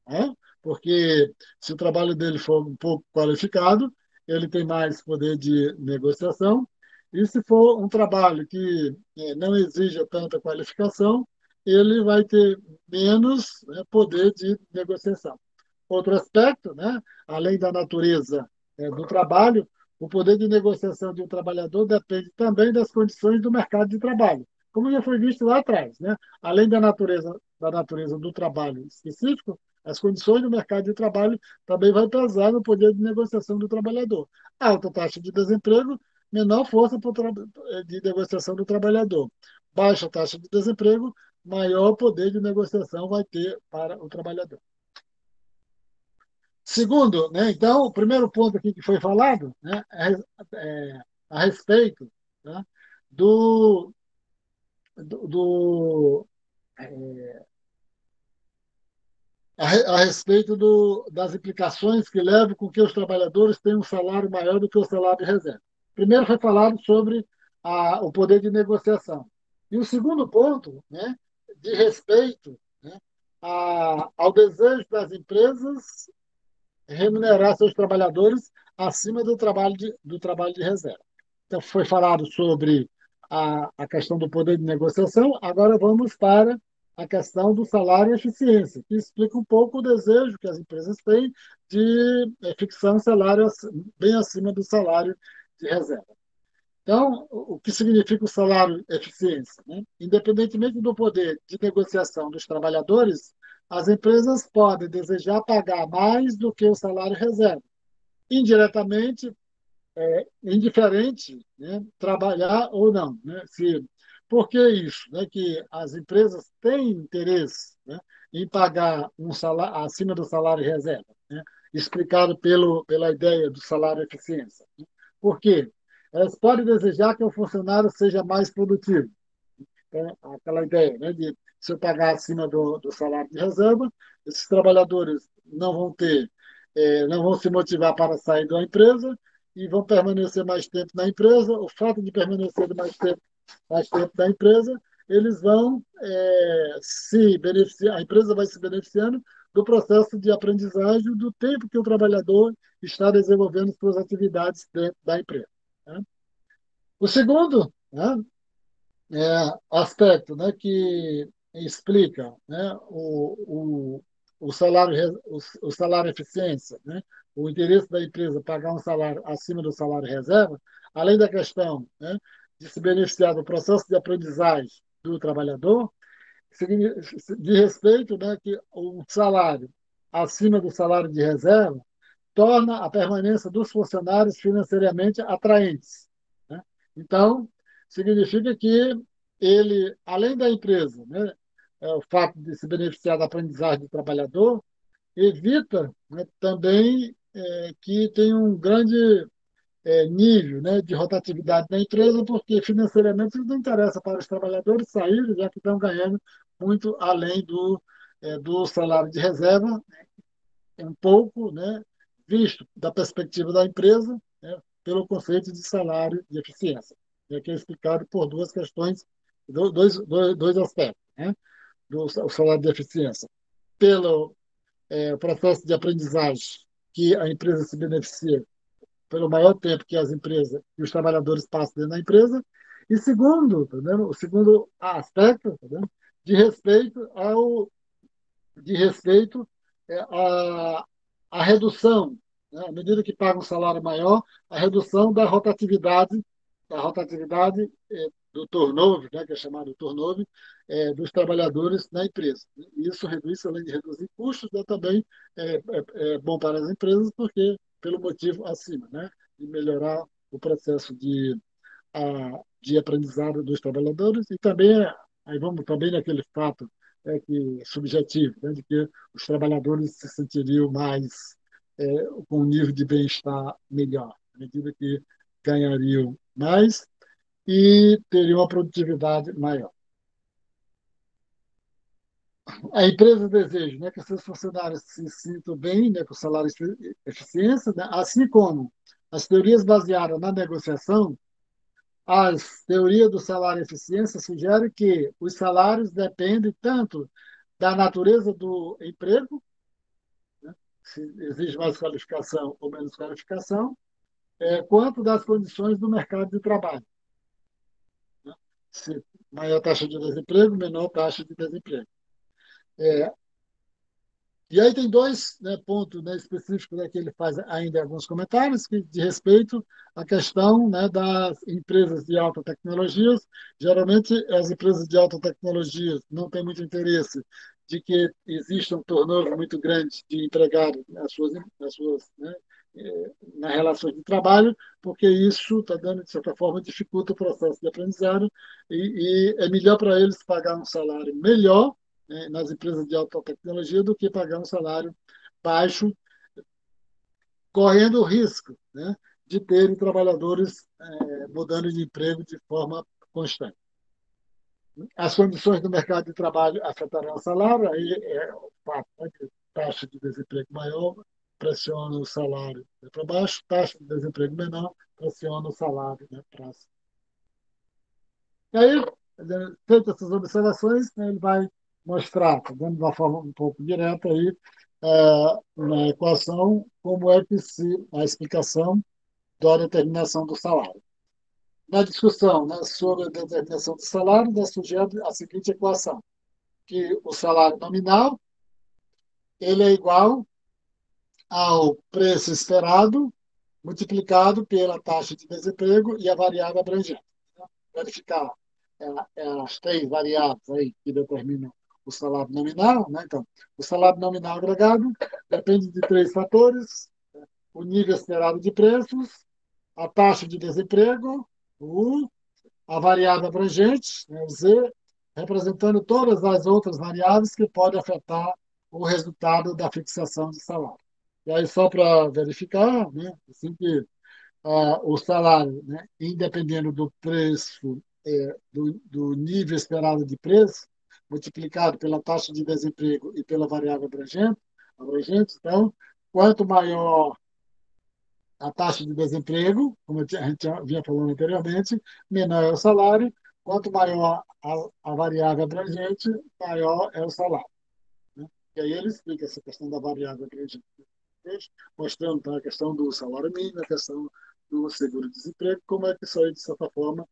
né? Porque se o trabalho dele for um pouco qualificado, ele tem mais poder de negociação. E se for um trabalho que não exija tanta qualificação, ele vai ter menos, né, poder de negociação. Outro aspecto, né, além da natureza do trabalho, o poder de negociação de um trabalhador depende também das condições do mercado de trabalho, como já foi visto lá atrás, né? Além da natureza do trabalho específico, as condições do mercado de trabalho também vai pesar no poder de negociação do trabalhador. Alta taxa de desemprego, menor força de negociação do trabalhador. Baixa taxa de desemprego, maior poder de negociação vai ter para o trabalhador. Segundo, né, então, o primeiro ponto aqui que foi falado, né, a respeito, né, do, do a respeito das implicações que levam com que os trabalhadores tenham um salário maior do que o salário de reserva. Primeiro foi falado sobre o poder de negociação. E o segundo ponto, né, de respeito, né, ao desejo das empresas remunerar seus trabalhadores acima do trabalho de reserva. Então, foi falado sobre a questão do poder de negociação, agora vamos para a questão do salário e eficiência, que explica um pouco o desejo que as empresas têm de fixar um salário bem acima do salário de reserva. Então, o que significa o salário eficiência? Né? Independentemente do poder de negociação dos trabalhadores, as empresas podem desejar pagar mais do que o salário reserva. Indiretamente, indiferente, né, trabalhar ou não, né? Por que isso? Né, que as empresas têm interesse, né, em pagar um salário acima do salário reserva, né, explicado pela ideia do salário eficiência. Por quê? Elas podem desejar que o funcionário seja mais produtivo. Então, aquela ideia, né, de se eu pagar acima do salário de reserva, esses trabalhadores não vão se motivar para sair da empresa e vão permanecer mais tempo na empresa. O fato de permanecer mais tempo na empresa, eles vão se beneficiar, a empresa vai se beneficiando do processo de aprendizagem do tempo que o trabalhador está desenvolvendo suas atividades dentro da empresa. Né? O segundo, né, aspecto, né, que explica, né, o salário eficiência, né, o interesse da empresa pagar um salário acima do salário reserva, além da questão, né, de se beneficiar do processo de aprendizagem do trabalhador, de respeito, né, que o salário acima do salário de reserva torna a permanência dos funcionários financeiramente atraentes. Né? Então, significa que ele, além da empresa, né, o fato de se beneficiar da aprendizagem do trabalhador, evita, né, também que tenha um grande nível, né, de rotatividade na empresa, porque financeiramente não interessa para os trabalhadores saírem, já que estão ganhando muito além do salário de reserva, um pouco, né, visto da perspectiva da empresa, né, pelo conceito de salário de eficiência, né, que é explicado por duas questões, dois aspectos, né, do salário de eficiência. Pelo processo de aprendizagem que a empresa se beneficia pelo maior tempo que as empresas e os trabalhadores passam dentro da empresa, e segundo, tá vendo? O segundo aspecto, tá vendo? de respeito ao de respeito à redução, né? À medida que paga um salário maior, a redução da rotatividade do turnover, né? Que é chamado turnover, dos trabalhadores na empresa. Isso reduz, além de reduzir custos, né? Também é bom para as empresas, porque pelo motivo acima, né? De melhorar o processo de aprendizado dos trabalhadores e também aí vamos também naquele fato que subjetivo, né, de que os trabalhadores se sentiriam mais com um nível de bem-estar melhor, à medida que ganhariam mais e teriam uma produtividade maior. A empresa deseja, né, que seus funcionários se sintam bem, né, com salário e eficiência, né, assim como as teorias baseadas na negociação. As teorias do salário e eficiência sugerem que os salários dependem tanto da natureza do emprego, né, se exige mais qualificação ou menos qualificação, quanto das condições do mercado de trabalho. Né? Se maior taxa de desemprego, menor taxa de desemprego. É, E aí tem dois, né, pontos, né, específicos, né, que ele faz ainda alguns comentários que de respeito à questão, né, das empresas de alta tecnologia. Geralmente, as empresas de alta tecnologia não têm muito interesse de que exista um turnover muito grande de empregados né, nas relações de trabalho, porque isso está dando, de certa forma, dificulta o processo de aprendizado e é melhor para eles pagar um salário melhor, né, nas empresas de alta tecnologia do que pagar um salário baixo, correndo o risco, né, de terem trabalhadores mudando de emprego de forma constante. As condições do mercado de trabalho afetarão o salário, aí é o fato, né, que taxa de desemprego maior pressiona o salário, né, para baixo, taxa de desemprego menor pressiona o salário, né, para cima. E aí, feitas essas observações, né, ele vai mostrar, tá dando de uma forma um pouco direta aí, na equação, como é que a explicação da determinação do salário. Na discussão, né, sobre a determinação do salário, né, surgiu a seguinte equação, que o salário nominal ele é igual ao preço esperado multiplicado pela taxa de desemprego e a variável abrangente. Verificar as três variáveis aí que determinam o salário nominal, né? Então, o salário nominal agregado depende de três fatores: o nível esperado de preços, a taxa de desemprego, o U, a variável abrangente, né, o Z, representando todas as outras variáveis que podem afetar o resultado da fixação de salário. E aí, só para verificar, né, assim que o salário, né, independendo do preço, do nível esperado de preço, multiplicado pela taxa de desemprego e pela variável abrangente, então, quanto maior a taxa de desemprego, como a gente já vinha falando anteriormente, menor é o salário, quanto maior a variável abrangente, maior é o salário. Né? E aí ele explica essa questão da variável abrangente, mostrando tá, a questão do salário mínimo, a questão do seguro-desemprego, como é que isso aí, de certa forma,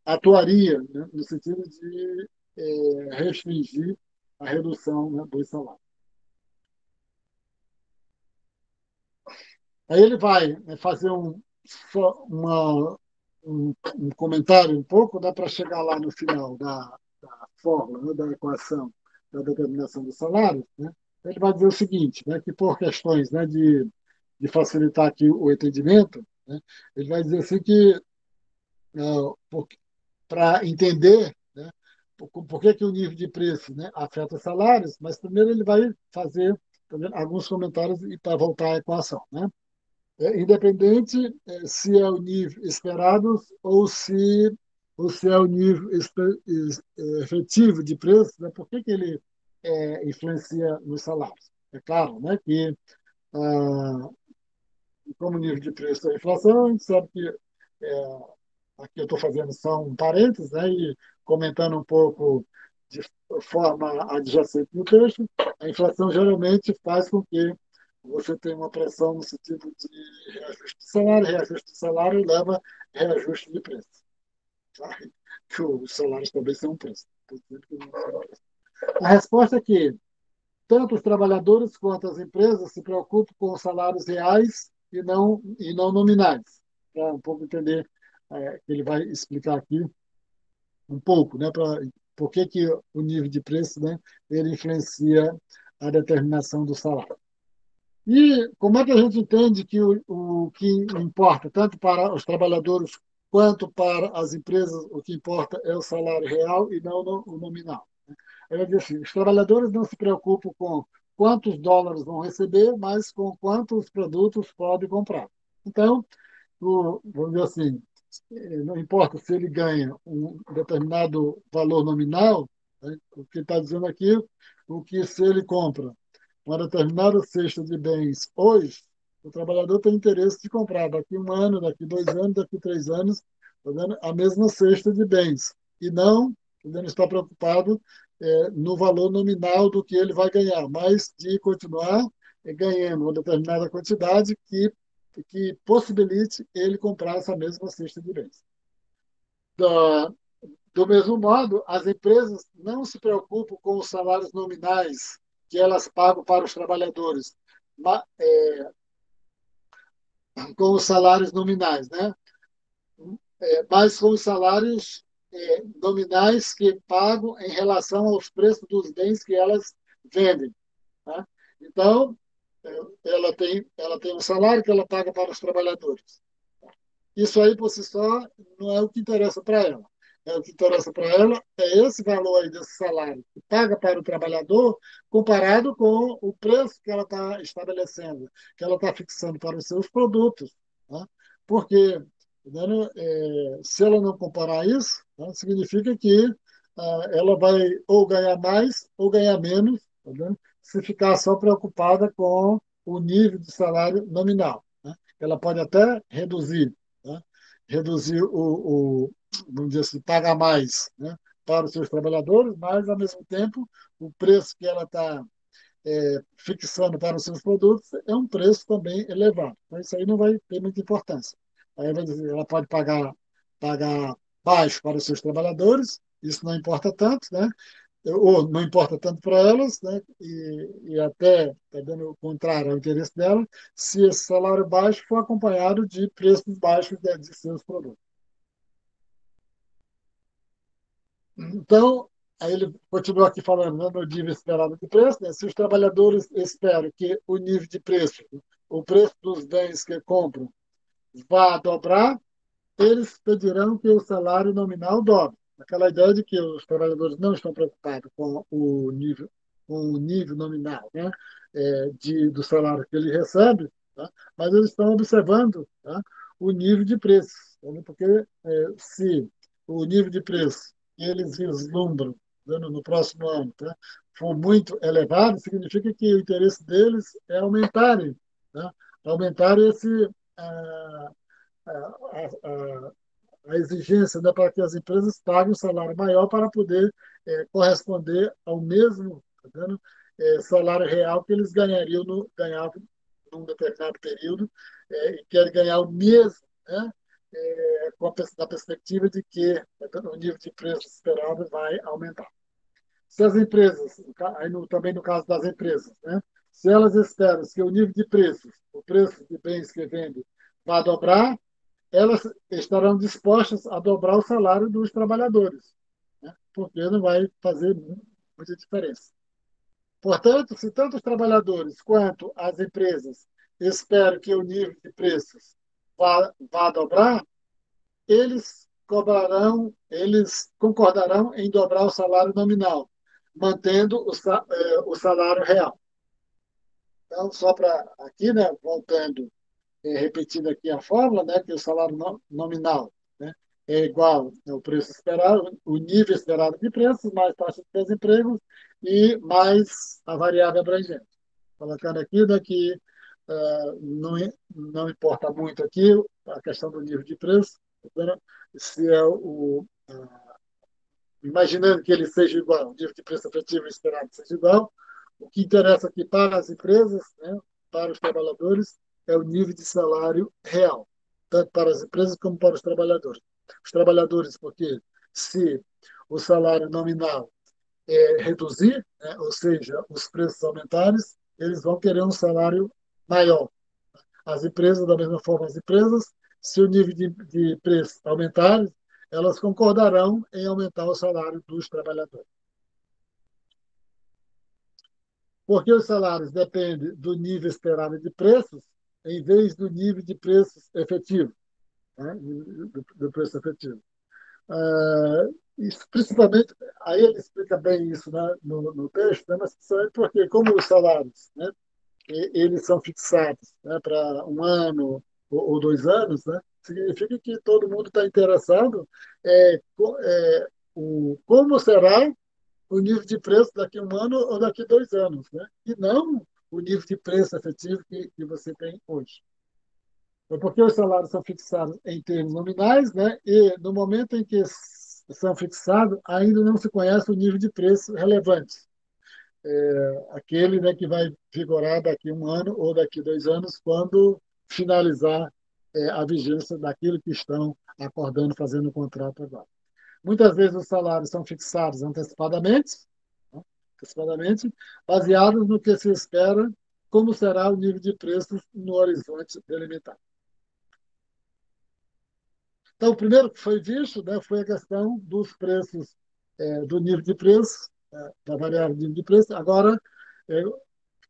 atuaria, né, no sentido de restringir a redução, né, dos salários. Aí ele vai, né, fazer um comentário um pouco, dá para chegar lá no final da fórmula, né, da equação da determinação do salário, né? Ele vai dizer o seguinte, né, que por questões, né, de facilitar aqui o entendimento, né, ele vai dizer assim que para entender, né, por que o nível de preço, né, afeta os salários, mas primeiro ele vai fazer alguns comentários e para voltar à equação, né? Independente se é o nível esperado ou se é o nível efetivo de preço, né? Por que ele influencia nos salários? É claro, né, que ah, como o nível de preço da inflação, a gente sabe que aqui eu estou fazendo só um parênteses, né, e comentando um pouco de forma adjacente no texto, a inflação geralmente faz com que você tenha uma pressão no sentido de reajuste de salário leva a reajuste de preço. Tá? Que os salários também são um preço. A resposta é que tanto os trabalhadores quanto as empresas se preocupam com os salários reais e não nominais. Para um pouco entender, ele vai explicar aqui um pouco, né, para por que o nível de preço, né, ele influencia a determinação do salário. E como é que a gente entende que o que importa, tanto para os trabalhadores quanto para as empresas, o que importa é o salário real e não o nominal? Ela diz assim, os trabalhadores não se preocupam com quantos dólares vão receber, mas com quantos produtos podem comprar. Então, vamos dizer assim, não importa se ele ganha um determinado valor nominal, né, o que está dizendo aqui, o que se ele compra uma determinada cesta de bens hoje, o trabalhador tem interesse de comprar daqui um ano, daqui 2 anos, daqui 3 anos, tá vendo? A mesma cesta de bens. E não, tá vendo, está preocupado no valor nominal do que ele vai ganhar, mas de continuar ganhando uma determinada quantidade que possibilite ele comprar essa mesma cesta de bens. Da, do mesmo modo, as empresas não se preocupam com os salários nominais que elas pagam para os trabalhadores, com os salários nominais, né? Mas com os salários nominais que pagam em relação aos preços dos bens que elas vendem. Tá? Então, ela tem um salário que ela paga para os trabalhadores. Isso aí, por si só, não é o que interessa para ela. O que interessa para ela é esse valor aí desse salário que paga para o trabalhador comparado com o preço que ela está estabelecendo, que ela está fixando para os seus produtos. Tá? Porque, entendeu? Se ela não comparar isso, tá? Significa que ela vai ou ganhar mais ou ganhar menos, tá vendo? Se ficar só preocupada com o nível de salário nominal. Né? Ela pode até reduzir, né? Reduzir vamos dizer assim, pagar mais, né, para os seus trabalhadores, mas, ao mesmo tempo, o preço que ela está fixando para os seus produtos é um preço também elevado. Então, isso aí não vai ter muita importância. Aí ela pode pagar baixo para os seus trabalhadores, isso não importa tanto, né? Ou não importa tanto para elas, né? E até está dando o contrário ao interesse dela, se esse salário baixo for acompanhado de preços baixos de seus produtos. Então, aí ele continua aqui falando, né, no nível esperado de preço, né? Se os trabalhadores esperam que o nível de preço, o preço dos bens que compram, vá dobrar, eles pedirão que o salário nominal dobre. Aquela ideia de que os trabalhadores não estão preocupados com o nível nominal, né, do salário que ele recebe, tá? Mas eles estão observando, tá, o nível de preços, tá? Porque se o nível de preço que eles vislumbram, né, no próximo ano, tá, for muito elevado, significa que o interesse deles é aumentarem, tá? Aumentarem ah, a, a exigência, né, para que as empresas paguem um salário maior para poder corresponder ao mesmo, tá vendo, salário real que eles ganhavam num determinado período, e querem ganhar o mesmo, né, na perspectiva de que, tá vendo, o nível de preço esperado vai aumentar. Se as empresas, também no caso das empresas, né, se elas esperam que o nível de preços, o preço de bens que vendem, vá dobrar, elas estarão dispostas a dobrar o salário dos trabalhadores, né? Porque não vai fazer muita diferença. Portanto, se tanto os trabalhadores quanto as empresas esperam que o nível de preços vá dobrar, eles concordarão em dobrar o salário nominal, mantendo o salário real. Então, só para aqui, né, voltando, repetindo aqui a fórmula, né, que o salário nominal, né, é igual ao preço esperado, o nível esperado de preços, mais taxa de desemprego e mais a variável abrangente. Colocando aqui, né, que não importa muito aqui a questão do nível de preço, né, se é imaginando que ele seja igual, o nível de preço efetivo esperado seja igual, o que interessa aqui para as empresas, né, para os trabalhadores, é o nível de salário real, tanto para as empresas como para os trabalhadores. Os trabalhadores, porque se o salário nominal reduzir, né, ou seja, os preços aumentarem, eles vão querer um salário maior. As empresas, da mesma forma, as empresas, se o nível de preço aumentar, elas concordarão em aumentar o salário dos trabalhadores. Porque os salários dependem do nível esperado de preços, em vez do nível de preços efetivo, né? do preço efetivo. Isso, principalmente, aí ele explica bem isso, né, no texto, né, mas principalmente porque, como os salários, né, eles são fixados, né, para um ano ou 2 anos, né, significa que todo mundo está interessado como será o nível de preço daqui a um ano ou daqui a 2 anos, né, e não o nível de preço efetivo que você tem hoje. É porque os salários são fixados em termos nominais, né, e no momento em que são fixados, ainda não se conhece o nível de preço relevante, aquele, né, que vai vigorar daqui a um ano ou daqui a 2 anos, quando finalizar a vigência daquilo que estão acordando, fazendo o contrato agora. Muitas vezes os salários são fixados né, antecipadamente, baseados no que se espera, como será o nível de preços no horizonte delimitado. Então, o primeiro que foi visto, né, foi a questão dos preços, do nível de preço, da variável de nível de preço. Agora, é,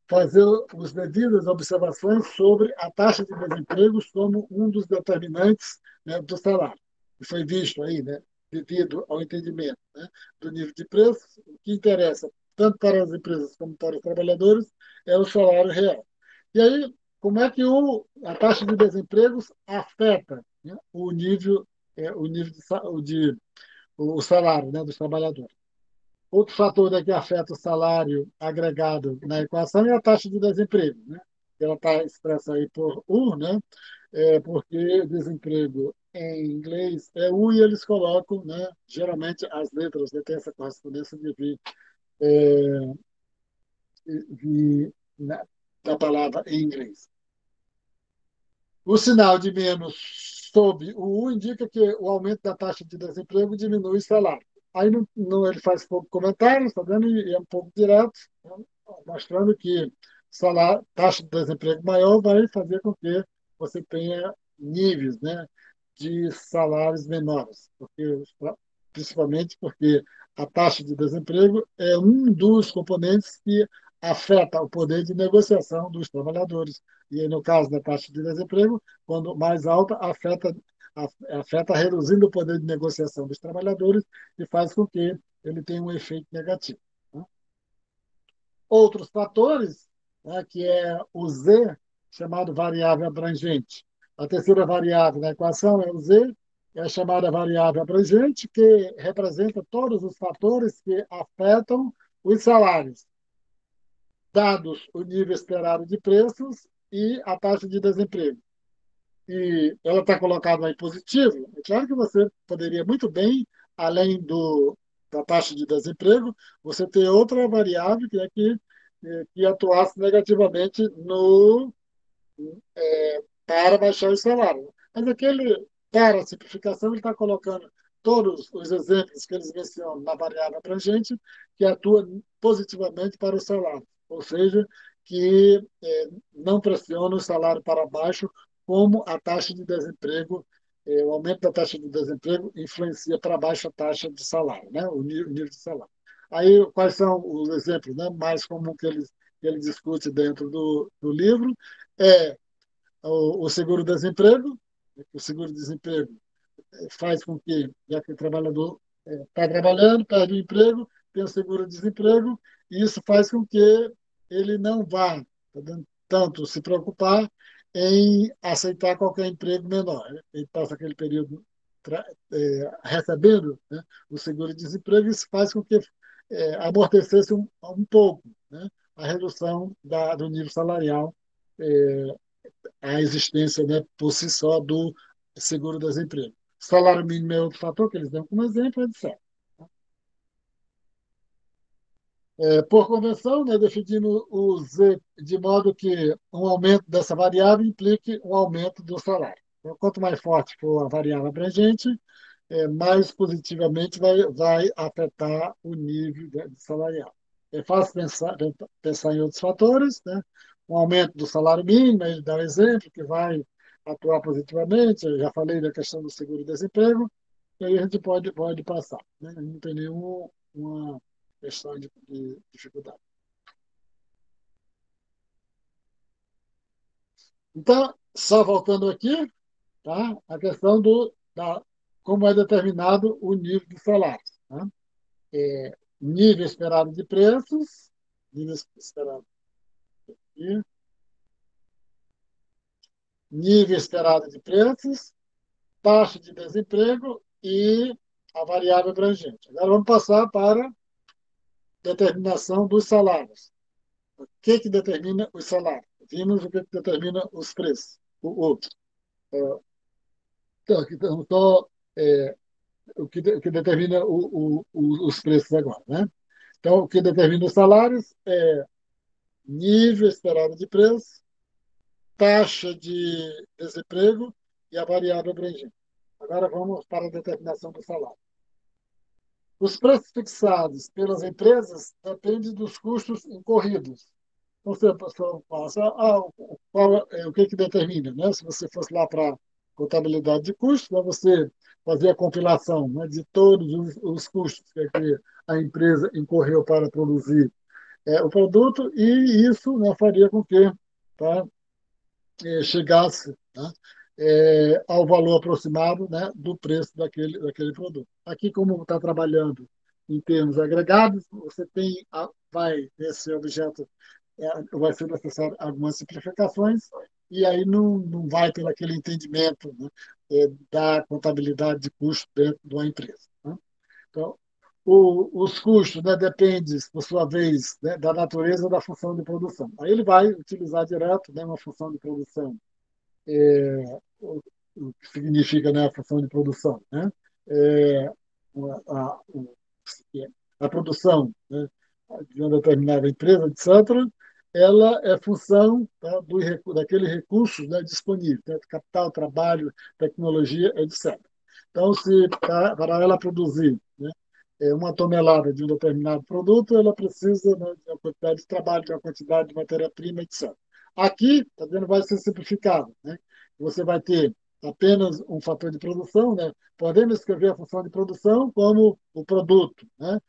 fazer as devidas observações sobre a taxa de desemprego como um dos determinantes, né, do salário. E foi visto aí, né, devido ao entendimento, né, do nível de preço, o que interessa tanto para as empresas como para os trabalhadores é o salário real. E aí, como é que a taxa de desemprego afeta, né, o nível o salário, né, dos trabalhadores? Outro fator, né, que afeta o salário agregado na equação é a taxa de desemprego, né? Ela está expressa aí por U, né? Porque desemprego em inglês é U e eles colocam, né? Geralmente as letras, né, têm essa correspondência é, da palavra em inglês. O sinal de menos sob o U indica que o aumento da taxa de desemprego diminui o salário. Aí ele faz pouco comentário, está vendo? E é um pouco direto, né, mostrando que taxa de desemprego maior vai fazer com que você tenha níveis, né, de salários menores, principalmente porque a taxa de desemprego é um dos componentes que afeta o poder de negociação dos trabalhadores. E aí, no caso da taxa de desemprego, quando mais alta, afeta reduzindo o poder de negociação dos trabalhadores e faz com que ele tenha um efeito negativo. Né? Outros fatores, né, que é o Z, chamado variável abrangente. A terceira variável na equação é o Z, é a chamada variável abrangente, que representa todos os fatores que afetam os salários, dados o nível esperado de preços e a taxa de desemprego. E ela está colocada lá em positivo. É claro que você poderia muito bem, além da taxa de desemprego, você ter outra variável que é que atuasse negativamente no, para baixar o salário. Mas aquele, para a simplificação, ele está colocando todos os exemplos que eles mencionam na variável abrangente que atua positivamente para o salário, ou seja, que não pressiona o salário para baixo, como a taxa de desemprego, o aumento da taxa de desemprego influencia para baixo a taxa de salário, né? O nível de salário. Aí, quais são os exemplos, né, mais comuns que ele discute dentro do livro? É o seguro-desemprego. O seguro-desemprego faz com que, já que o trabalhador está trabalhando, perde o emprego, tem o seguro-desemprego, e isso faz com que ele não vá tanto se preocupar em aceitar qualquer emprego menor. Ele passa aquele período recebendo, né, o seguro-desemprego, e isso faz com que amortecesse um pouco, né, a redução do nível salarial, é, a existência, né, por si só, do seguro-desemprego. Salário mínimo é outro fator que eles dão como exemplo, etc. Por convenção, né, definindo o Z de modo que um aumento dessa variável implique um aumento do salário. Então, quanto mais forte for a variável abrangente, mais positivamente vai afetar o nível de salarial. É fácil pensar em outros fatores, né? Um aumento do salário mínimo, ele dá um exemplo que vai atuar positivamente. Eu já falei da questão do seguro-desemprego, e aí a gente pode passar, né? Não tem nenhuma questão de dificuldade. Então, só voltando aqui, tá? A questão como é determinado o nível de salário. Tá? Nível esperado de preços, nível esperado aqui, nível esperado de preços, taxa de desemprego e a variável abrangente. Agora vamos passar para determinação dos salários. O que determina os salários? Vimos o que determina os preços. Então, aqui estamos só o que determina os preços agora, né? Então, o que determina os salários é nível esperado de preço, taxa de desemprego e a variável abrangente. Agora vamos para a determinação do salário. Os preços fixados pelas empresas dependem dos custos incorridos. Então, se a pessoa passa, o que determina? Né? Se você fosse lá para contabilidade de custos, né, você fazer a compilação, né, de todos os custos que a empresa incorreu para produzir o produto, e isso, né, faria com que, tá, chegasse, né, ao valor aproximado, né, do preço daquele produto. Aqui, como está trabalhando em termos agregados, você vai, esse objeto, vai ser necessário algumas simplificações, e aí não vai ter aquele entendimento, né, da contabilidade de custo dentro de uma empresa. Né? Então, os custos, né, dependem, por sua vez, né, da natureza da função de produção. Aí ele vai utilizar direto, né, uma função de produção, o que significa, né, a função de produção, né? É, a, a produção, né, de uma determinada empresa, etc., ela é função, tá, daquele recurso, né, disponível, né, capital, trabalho, tecnologia, etc. Então, se para ela produzir, né, uma tonelada de um determinado produto, ela precisa, né, de uma quantidade de trabalho, de uma quantidade de matéria-prima, etc. Aqui, tá vendo, vai ser simplificado. Né? Você vai ter apenas um fator de produção, né? Podemos escrever a função de produção como o produto, né?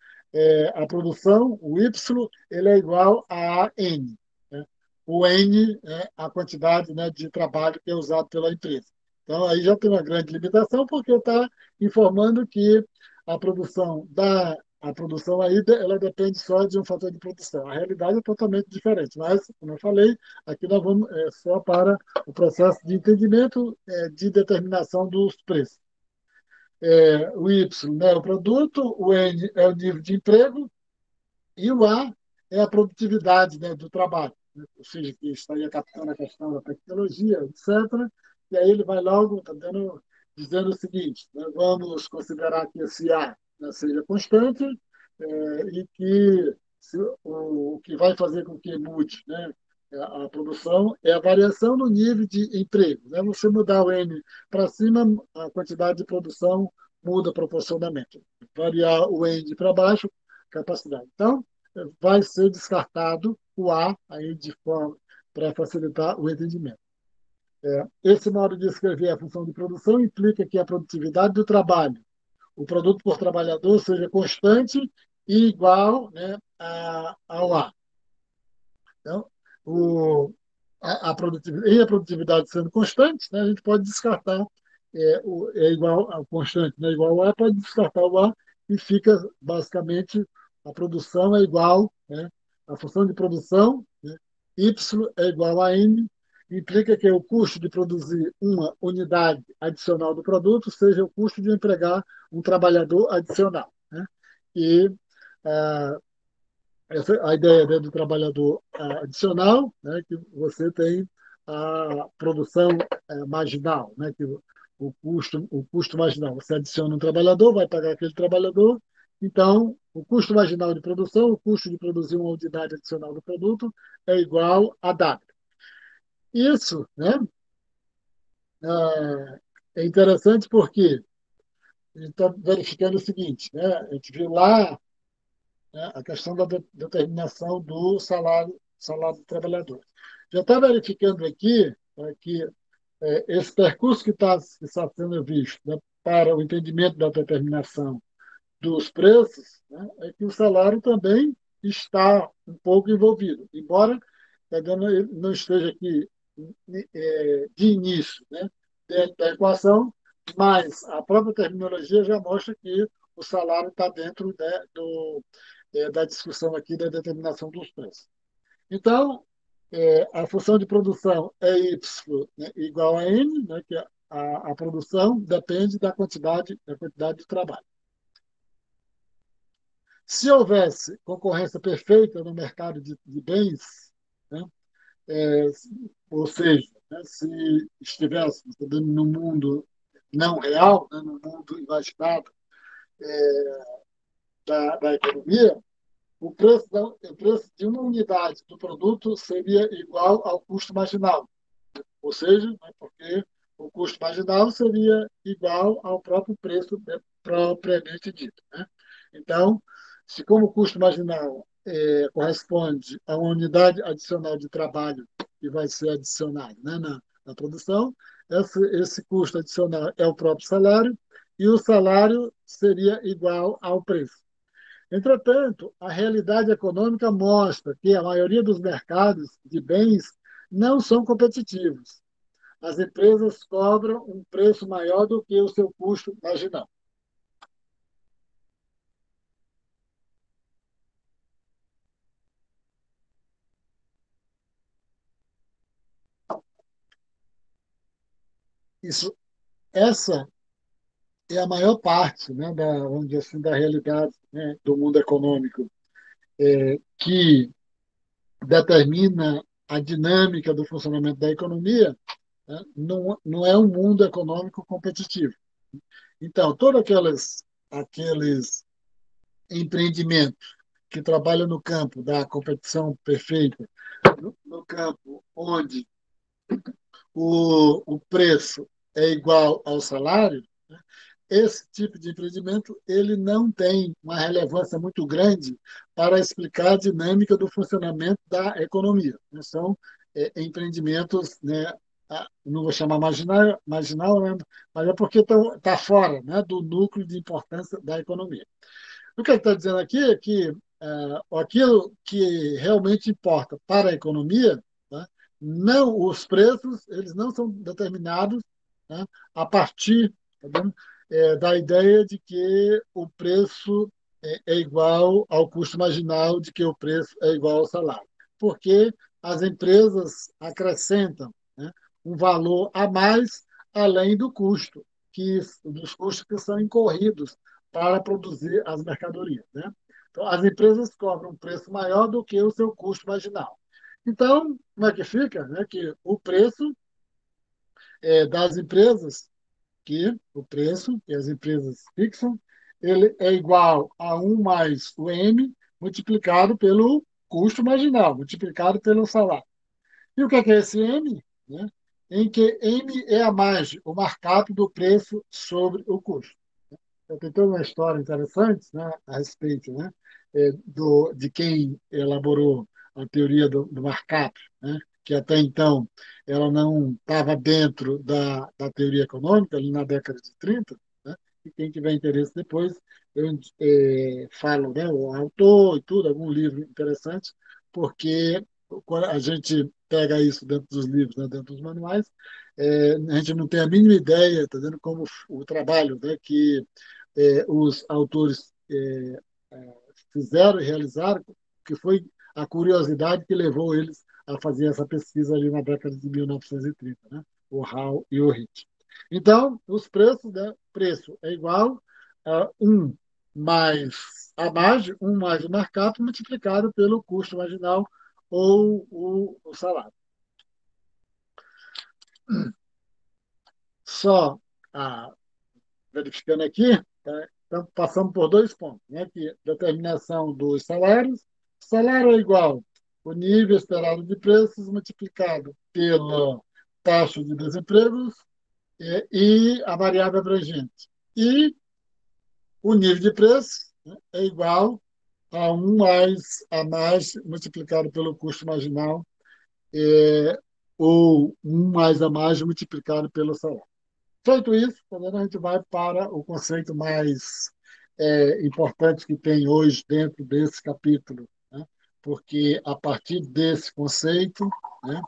a produção, o Y, ele é igual a N. Né? O N é a quantidade, né, de trabalho que é usado pela empresa. Então, aí já tem uma grande limitação, porque está informando que a produção aí ela depende só de um fator de produção. A realidade é totalmente diferente, mas, como eu falei, aqui nós vamos só para o processo de entendimento de determinação dos preços. O Y, né, é o produto, o N é o nível de emprego e o A é a produtividade, né, do trabalho, né? Ou seja, que estaria captando a questão da tecnologia, etc. E aí ele vai logo dizendo o seguinte: né, vamos considerar que esse A, né, seja constante e que o que vai fazer com que mude, né, a produção é a variação no nível de emprego. Né? Você mudar o N para cima, a quantidade de produção muda proporcionalmente. Variar o N para baixo, capacidade. Então, vai ser descartado o A aí de forma para facilitar o entendimento. Esse modo de escrever a função de produção implica que a produtividade do trabalho, o produto por trabalhador, seja constante e igual, né, ao A. Então, a produtividade, e a produtividade sendo constante, né, a gente pode descartar igual ao constante, né, igual ao A, pode descartar o A e fica basicamente a produção é igual, né, a função de produção, né, Y é igual a N, implica que o custo de produzir uma unidade adicional do produto seja o custo de empregar um trabalhador adicional. Né? E ah, a ideia, né, do trabalhador adicional, né, que você tem a produção marginal, né, que o custo marginal. Você adiciona um trabalhador, vai pagar aquele trabalhador, então o custo marginal de produção, o custo de produzir uma unidade adicional do produto é igual a W. Isso, né, é interessante porque a gente está verificando o seguinte, né, a gente viu lá, né, a questão da determinação do salário do trabalhador. Já está verificando aqui, né, que esse percurso que está sendo visto, né, para o entendimento da determinação dos preços, né, é que o salário também está um pouco envolvido, embora ele não esteja aqui de início, né, dentro da equação, mas a própria terminologia já mostra que o salário está dentro, né, da discussão aqui da determinação dos preços. Então, a função de produção é Y, né, igual a N, né, que a produção depende da quantidade de trabalho. Se houvesse concorrência perfeita no mercado de bens, né, é, ou seja, né, se estivéssemos no mundo não real, né, no mundo imaginado da economia, o preço de uma unidade do produto seria igual ao custo marginal. Ou seja, né, porque o custo marginal seria igual ao próprio preço, né, propriamente dito. Né? Então, se como o custo marginal corresponde a uma unidade adicional de trabalho que vai ser adicionado, né, na produção, esse custo adicional é o próprio salário, e o salário seria igual ao preço. Entretanto, a realidade econômica mostra que a maioria dos mercados de bens não são competitivos. As empresas cobram um preço maior do que o seu custo marginal. Isso, essa é a maior parte, né, vamos dizer assim, da realidade, né, do mundo econômico, que determina a dinâmica do funcionamento da economia, né, não é um mundo econômico competitivo. Então, todos aqueles empreendimentos que trabalham no campo da competição perfeita, no campo onde o preço é igual ao salário, né, esse tipo de empreendimento ele não tem uma relevância muito grande para explicar a dinâmica do funcionamento da economia. Né? São empreendimentos, né, não vou chamar marginal, né? Mas é porque está fora, né, do núcleo de importância da economia. O que ele está dizendo aqui é que aquilo que realmente importa para a economia, né, não os preços, eles não são determinados, né, a partir, tá vendo, da ideia de que o preço é igual ao custo marginal, de que o preço é igual ao salário. Porque as empresas acrescentam, né, um valor a mais além do custo, dos custos que são incorridos para produzir as mercadorias, né? Então, as empresas cobram um preço maior do que o seu custo marginal. Então, como é que fica? Né? Que o preço das empresas, que o preço que as empresas fixam, ele é igual a um mais o M multiplicado pelo custo marginal, multiplicado pelo salário. E o que é esse M? Né? Em que M é a margem, o markup do preço sobre o custo. Tem toda uma história interessante, né, a respeito, né, de quem elaborou a teoria do markup, né, que até então ela não estava dentro da teoria econômica, ali na década de 30, né, e quem tiver interesse depois, eu falo, né, o autor e tudo, algum livro interessante, porque quando a gente pega isso dentro dos livros, né, dentro dos manuais, a gente não tem a mínima ideia, tá vendo, como o trabalho, né, que os autores fizeram e realizaram, que foi a curiosidade que levou eles a fazer essa pesquisa ali na década de 1930, né? O Hall e o Hitt. Então, os preços, né? Preço é igual a mais a margem, mais o markup multiplicado pelo custo marginal ou o salário. Só verificando aqui, tá? Então, passamos por dois pontos, né? Que determinação dos salários. Salário é igual o nível esperado de preços multiplicado pela taxa de desemprego e a variável abrangente. E o nível de preço, né, é igual a um mais a mais multiplicado pelo custo marginal ou um mais a mais multiplicado pelo salário. Feito isso, a gente vai para o conceito mais importante que tem hoje dentro desse capítulo, né? Porque a partir desse conceito, né,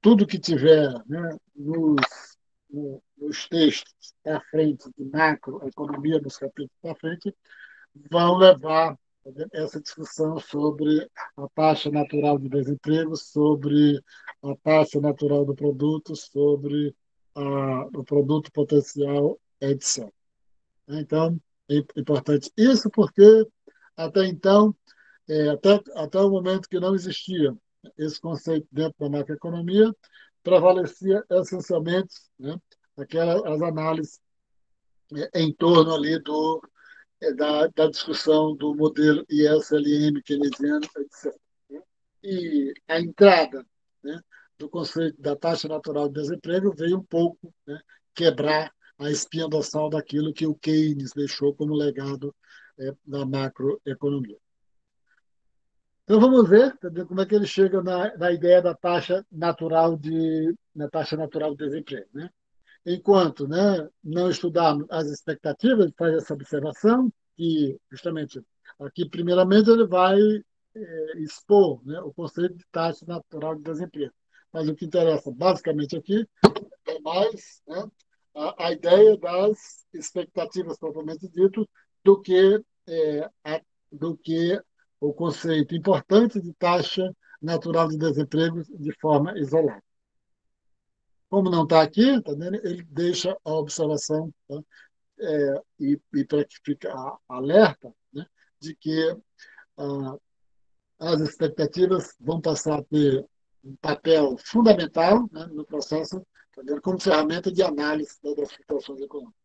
tudo que tiver, né, nos textos à frente de macroeconomia, nos capítulos à frente, vão levar essa discussão sobre a taxa natural de desemprego, sobre a taxa natural do produto, sobre o produto potencial, etc. Então, é importante isso porque, até então, até o momento que não existia esse conceito dentro da macroeconomia, prevalecia essencialmente, né, as análises em torno ali da discussão do modelo ISLM keynesiano, etc. E a entrada, né, do conceito da taxa natural de desemprego veio um pouco, né, quebrar a espinha dorsal daquilo que o Keynes deixou como legado da macroeconomia. Então vamos ver, entendeu, como é que ele chega na ideia da taxa natural de desemprego, né? Enquanto, né, não estudarmos as expectativas, ele faz essa observação e, justamente, aqui, primeiramente, ele vai expor, né, o conceito de taxa natural de desemprego. Mas o que interessa, basicamente, aqui é mais, né, a ideia das expectativas, propriamente dito, do que, do que o conceito importante de taxa natural de desemprego de forma isolada. Como não está aqui, tá vendo? Ele deixa a observação, tá? E para que fique alerta, né, de que as expectativas vão passar a ter um papel fundamental, né, no processo, tá vendo? Como ferramenta de análise das situações econômicas.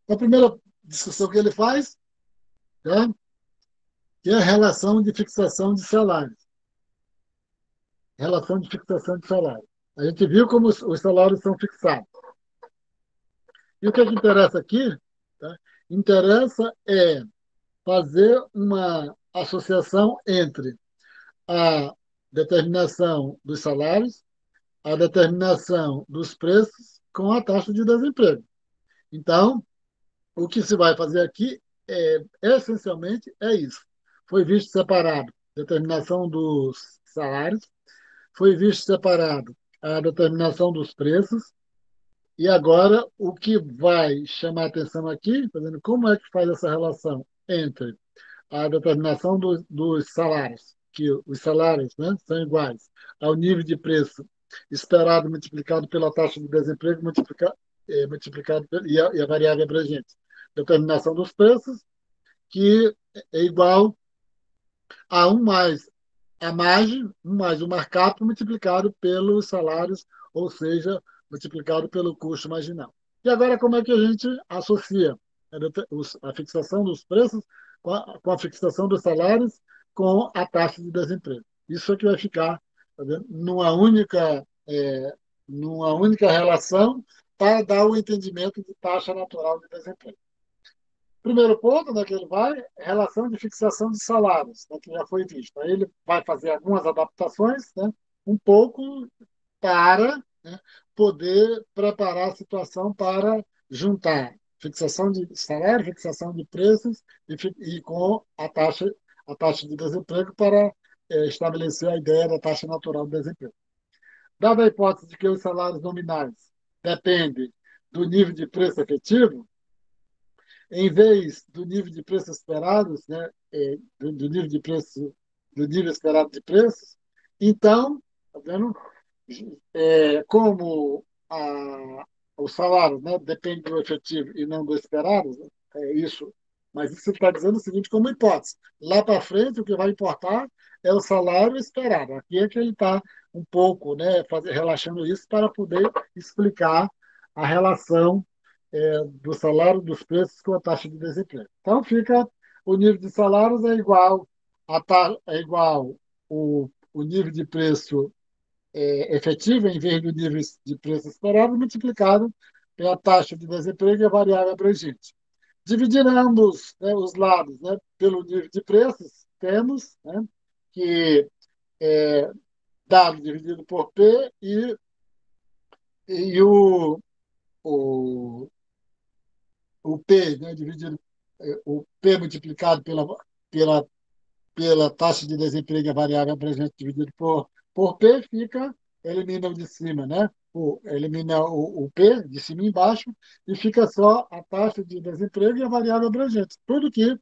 A primeira discussão que ele faz, né, que é a relação de fixação de salários. Relação de fixação de salário. A gente viu como os salários são fixados. E o que interessa aqui, tá? Interessa fazer uma associação entre a determinação dos salários, a determinação dos preços com a taxa de desemprego. Então, o que se vai fazer aqui essencialmente é isso. Foi visto separado a determinação dos salários, foi visto separado a determinação dos preços, e agora o que vai chamar a atenção aqui, fazendo como é que faz essa relação entre a determinação dos salários, que os salários, né, são iguais ao nível de preço esperado multiplicado pela taxa de desemprego multiplicado e a variável abrangente. Determinação dos preços, que é igual a um mais a margem, um mais o markup multiplicado pelos salários, ou seja, multiplicado pelo custo marginal. E agora, como é que a gente associa a fixação dos preços com a fixação dos salários com a taxa de desemprego? Isso aqui vai ficar, tá vendo, numa única relação para dar o entendimento de taxa natural de desemprego. Primeiro ponto, né, que ele vai, é relação de fixação de salários, né, que já foi visto. Aí ele vai fazer algumas adaptações, né, um pouco para, né, poder preparar a situação para juntar fixação de salário, fixação de preços e com a taxa de desemprego para estabelecer a ideia da taxa natural de desemprego. Dada a hipótese de que os salários nominais dependem do nível de preço efetivo, em vez do nível de preços esperados, né, do nível de preço, do nível esperado de preços, então, tá vendo? Como o salário, né, depende do efetivo e não do esperado, né, é isso. Mas isso está dizendo o seguinte, como hipótese. Lá para frente, o que vai importar é o salário esperado. Aqui é que ele está um pouco, né, relaxando isso para poder explicar a relação do salário, dos preços com a taxa de desemprego. Então, fica o nível de salários é igual, é igual o nível de preço efetivo, em vez do nível de preço esperado, multiplicado pela taxa de desemprego e a variável abrangente. Dividindo ambos, né, os lados, né, pelo nível de preços, temos, né, que W dividido por P e o, o P, né, dividido, o P multiplicado pela, pela taxa de desemprego e a variável abrangente dividido por P, elimina o de cima, né? Elimina o P de cima e embaixo e fica só a taxa de desemprego e a variável abrangente. Tudo que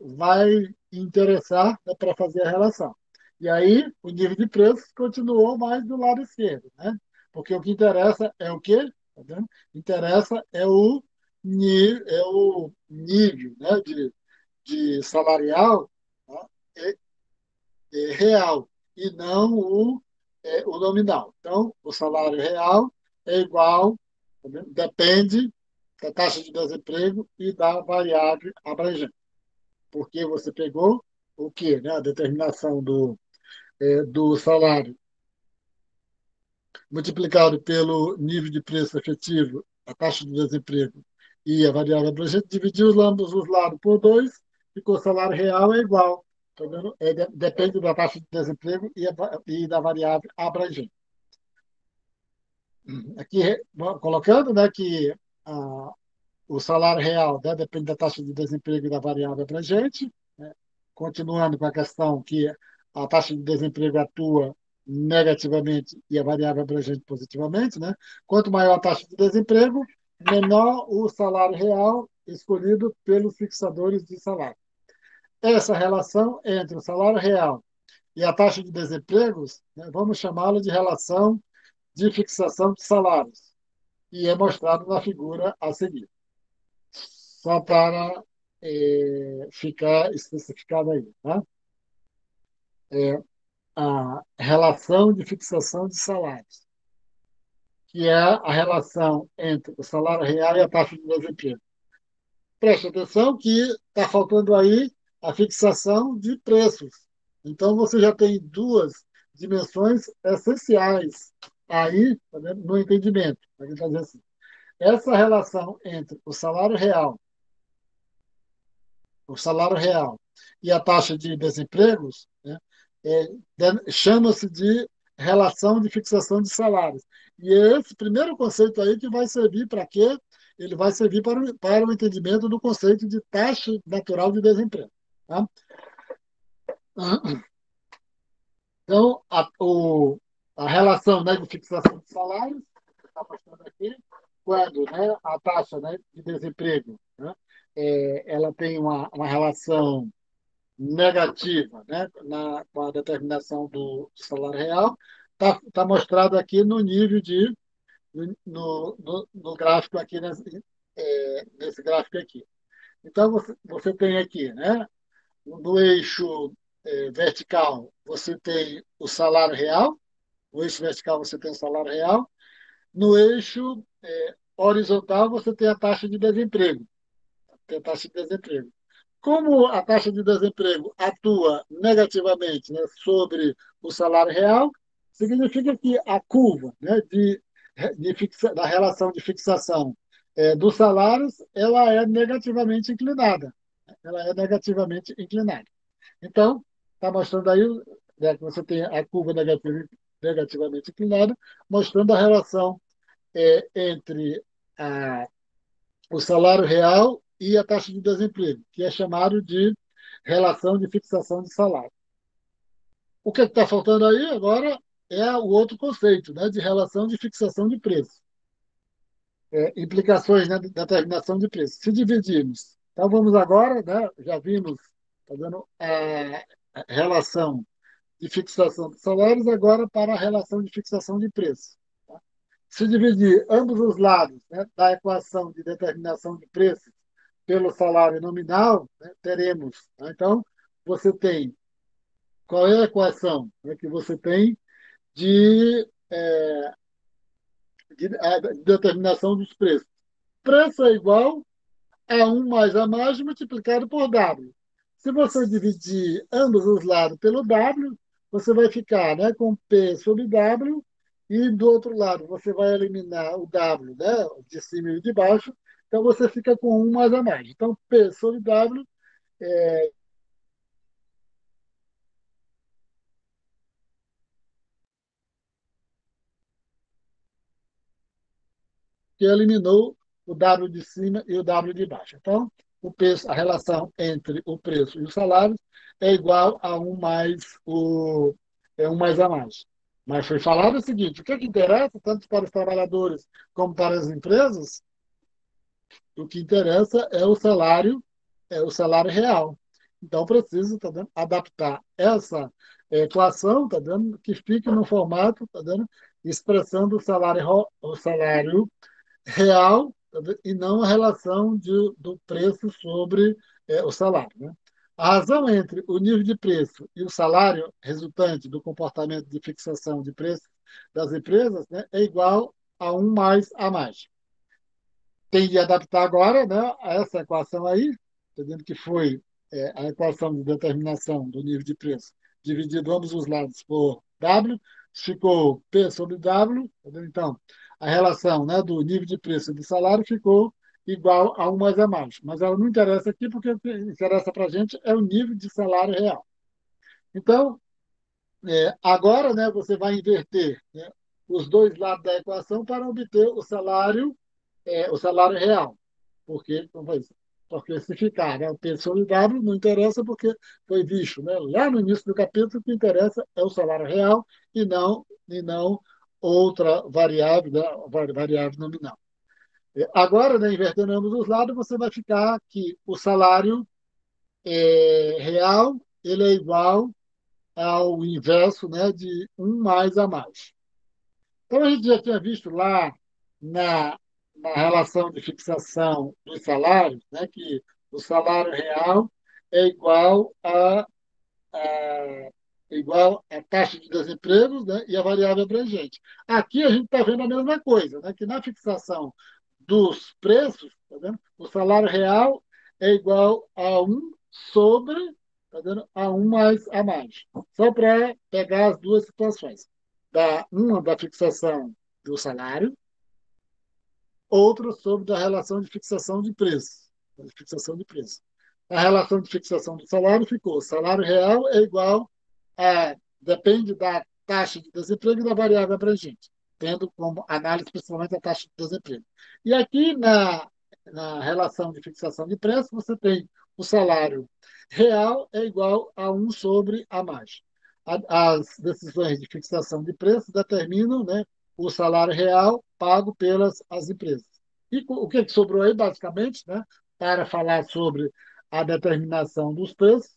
vai interessar, né, para fazer a relação. E aí, o nível de preços continuou mais do lado esquerdo, né? Porque o que interessa é o quê? Tá vendo? Interessa é o nível, né, de salarial, tá? Real e não o nominal. Então, o salário real é igual, tá vendo? Depende da taxa de desemprego e da variável abrangente, porque você pegou o quê? Né? A determinação do salário multiplicado pelo nível de preço efetivo, a taxa de desemprego e a variável abrangente, dividiu ambos os lados por 2, ficou o salário real é igual. Tá vendo? Depende da taxa de desemprego e da variável abrangente. Aqui, colocando, né, que a, o salário real, né, depende da taxa de desemprego e da variável abrangente, né? Continuando com a questão que a taxa de desemprego atua negativamente e a variável abrangente positivamente, né? Quanto maior a taxa de desemprego, menor o salário real escolhido pelos fixadores de salário. Essa relação entre o salário real e a taxa de desemprego, né, vamos chamá-la de relação de fixação de salários, e é mostrado na figura a seguir. Só para ficar especificado aí, tá? É a relação de fixação de salários, que é a relação entre o salário real e a taxa de desemprego. Preste atenção que está faltando aí a fixação de preços. Então, você já tem duas dimensões essenciais aí, tá vendo? No entendimento. A gente vai dizer assim, essa relação entre o salário real o salário real e a taxa de desemprego, né, chama-se de relação de fixação de salários. E é esse primeiro conceito aí que vai servir para quê? Ele vai servir para o entendimento do conceito de taxa natural de desemprego. Tá? Então, a relação, né, de fixação de salários, está mostrando aqui, quando, né, a taxa, né, de desemprego, né, ela tem uma relação negativa, né, com a determinação do salário real, tá mostrado aqui no nível de no gráfico aqui nesse gráfico aqui. Então você tem aqui, né, no eixo vertical você tem o salário real, no eixo vertical você tem o salário real, no eixo horizontal você tem a taxa de desemprego, tem a taxa de desemprego. Como a taxa de desemprego atua negativamente, né, sobre o salário real, significa que a curva, né, da relação de fixação dos salários, ela é negativamente inclinada. Ela é negativamente inclinada. Então, está mostrando aí, né, que você tem a curva negativamente inclinada, mostrando a relação entre a o salário real e a taxa de desemprego, que é chamado de relação de fixação de salário. O que está faltando aí agora é o outro conceito, né, de relação de fixação de preço. Implicações, né, de determinação de preço. Se dividirmos, então vamos agora, né, já vimos, tá dando a relação de fixação de salários, agora para a relação de fixação de preço. Tá? Se dividir ambos os lados, né, da equação de determinação de preço pelo salário nominal, né, teremos. Né? Então, você tem qual é a equação, né, que você tem de determinação dos preços? Preço é igual a um mais a mais multiplicado por W. Se você dividir ambos os lados pelo W, você vai ficar, né, com P sobre W, e do outro lado você vai eliminar o W, né, de cima e de baixo, então você fica com um mais a mais. Então, P sobre W que eliminou o W de cima e o W de baixo. Então, a relação entre o preço e o salário é igual a um mais a mais. Mas foi falado o seguinte: o que interessa, tanto para os trabalhadores como para as empresas, o que interessa é o salário real. Então, preciso adaptar essa equação que fique no formato expressando o salário real, e não a relação do preço sobre o salário. Né? A razão entre o nível de preço e o salário resultante do comportamento de fixação de preço das empresas, né, é igual a um mais a mais. Tem de adaptar agora, né, a essa equação aí, entendendo que foi a equação de determinação do nível de preço dividido ambos os lados por W, ficou P sobre W, entendeu? Então, a relação, né, do nível de preço e do salário ficou igual a um mais a mais. Mas ela não interessa aqui, porque o que interessa para a gente é o nível de salário real. Então, agora, né, você vai inverter, né, os dois lados da equação para obter o salário real. Porque, porque se ficar, né, o P sobre W não interessa porque foi visto, né, lá no início do capítulo, o que interessa é o salário real e não outra variável, né, variável nominal. Agora, né, invertendo ambos os lados, você vai ficar que o salário real ele é igual ao inverso, né, de um mais a mais. Então, a gente já tinha visto lá na, na relação de fixação dos salários, né, que o salário real é igual à taxa de desemprego, né, e a variável abrangente. Aqui a gente está vendo a mesma coisa, né, que na fixação dos preços, tá vendo? O salário real é igual a um sobre, tá vendo? A um mais a mais. Só para pegar as duas situações. Uma da fixação do salário, outra sobre da relação de fixação de preço. De fixação de preço. A relação de fixação do salário ficou: salário real é igual a, depende da taxa de desemprego e da variável abrangente, tendo como análise principalmente a taxa de desemprego. E aqui na relação de fixação de preço, você tem o salário real é igual a um sobre a margem. As decisões de fixação de preço determinam, né, o salário real pago pelas as empresas. E o que sobrou aí, basicamente, né, para falar sobre a determinação dos preços,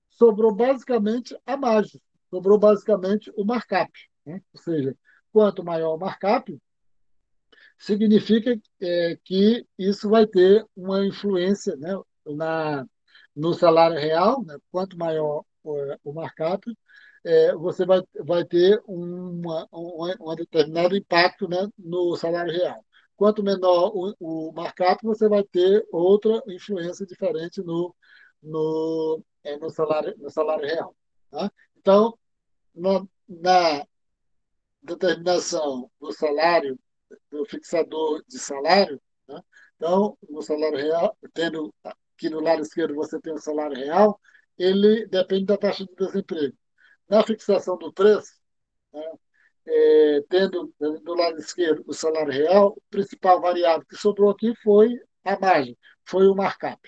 sobrou basicamente a margem, sobrou basicamente o markup. Né? Ou seja, quanto maior o markup, significa que isso vai ter uma influência, né, no salário real. Né? Quanto maior o markup, você vai ter um determinado impacto, né, no salário real. Quanto menor o markup, você vai ter outra influência diferente no salário real. Tá? Então, na determinação do salário, do fixador de salário, né? Então, no salário real, tendo aqui no lado esquerdo você tem o salário real, ele depende da taxa de desemprego. Na fixação do preço, né, tendo do lado esquerdo o salário real, o principal variável que sobrou aqui foi a margem, foi o markup.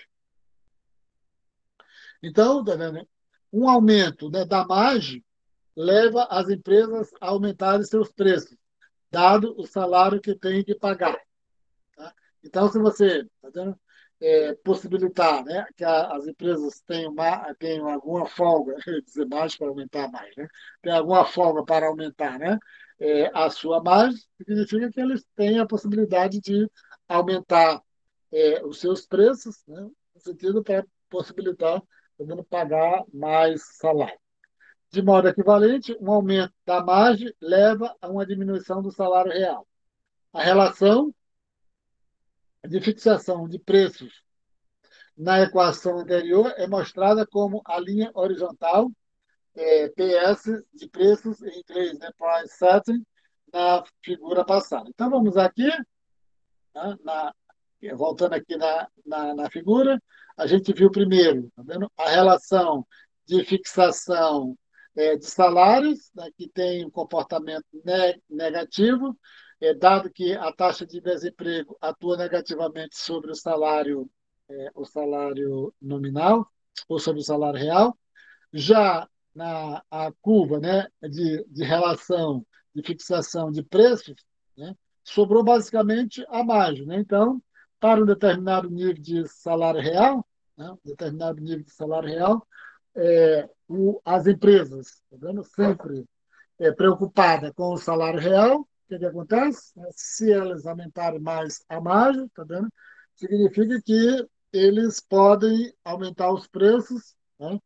Então, tá vendo? Um aumento, né, da margem leva as empresas a aumentarem seus preços, dado o salário que tem que pagar. Tá? Então, se você tá vendo, possibilitar, né, que as empresas tenham alguma folga, dizer mais para aumentar mais, né, tem alguma folga para aumentar, né, a sua margem, significa que eles têm a possibilidade de aumentar os seus preços, né, no sentido para possibilitar também pagar mais salário. De modo equivalente, um aumento da margem leva a uma diminuição do salário real. A relação de fixação de preços na equação anterior é mostrada como a linha horizontal, PS, de preços em inglês, né, price setting, na figura passada. Então, vamos aqui, né, voltando aqui na figura, a gente viu primeiro, tá vendo? A relação de fixação de salários, né, que tem um comportamento negativo, dado que a taxa de desemprego atua negativamente sobre o salário nominal ou sobre o salário real. Já a curva, né, de relação de fixação de preços, né, sobrou basicamente a margem. Né? Então, para um determinado nível de salário real, né, determinado nível de salário real, as empresas, tá vendo? Sempre preocupada com o salário real, o que acontece? Se elas aumentarem mais a margem, tá vendo? Significa que eles podem aumentar os preços, né?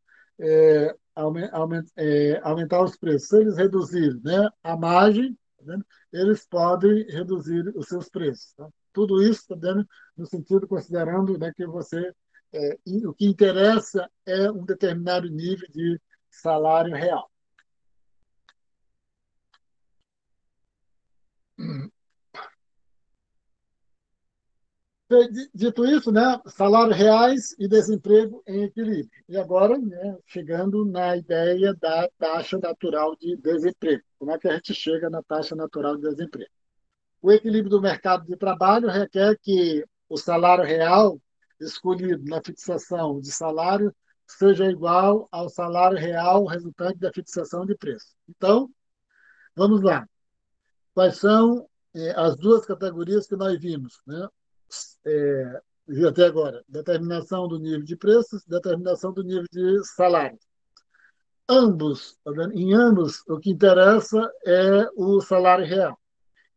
Aumentar os preços. Se eles reduzirem, né, a margem, tá vendo? Eles podem reduzir os seus preços. Tá? Tudo isso, tá vendo? No sentido considerando, né, que o que interessa é um determinado nível de salário real. Dito isso, né, salários reais e desemprego em equilíbrio. E agora, né, chegando na ideia da taxa natural de desemprego. Como é que a gente chega na taxa natural de desemprego? O equilíbrio do mercado de trabalho requer que o salário real escolhido na fixação de salário seja igual ao salário real resultante da fixação de preço. Então, vamos lá. Quais são as duas categorias que nós vimos, né? Vi até agora, determinação do nível de preços, determinação do nível de salário. Ambos, tá vendo? Em ambos, o que interessa é o salário real.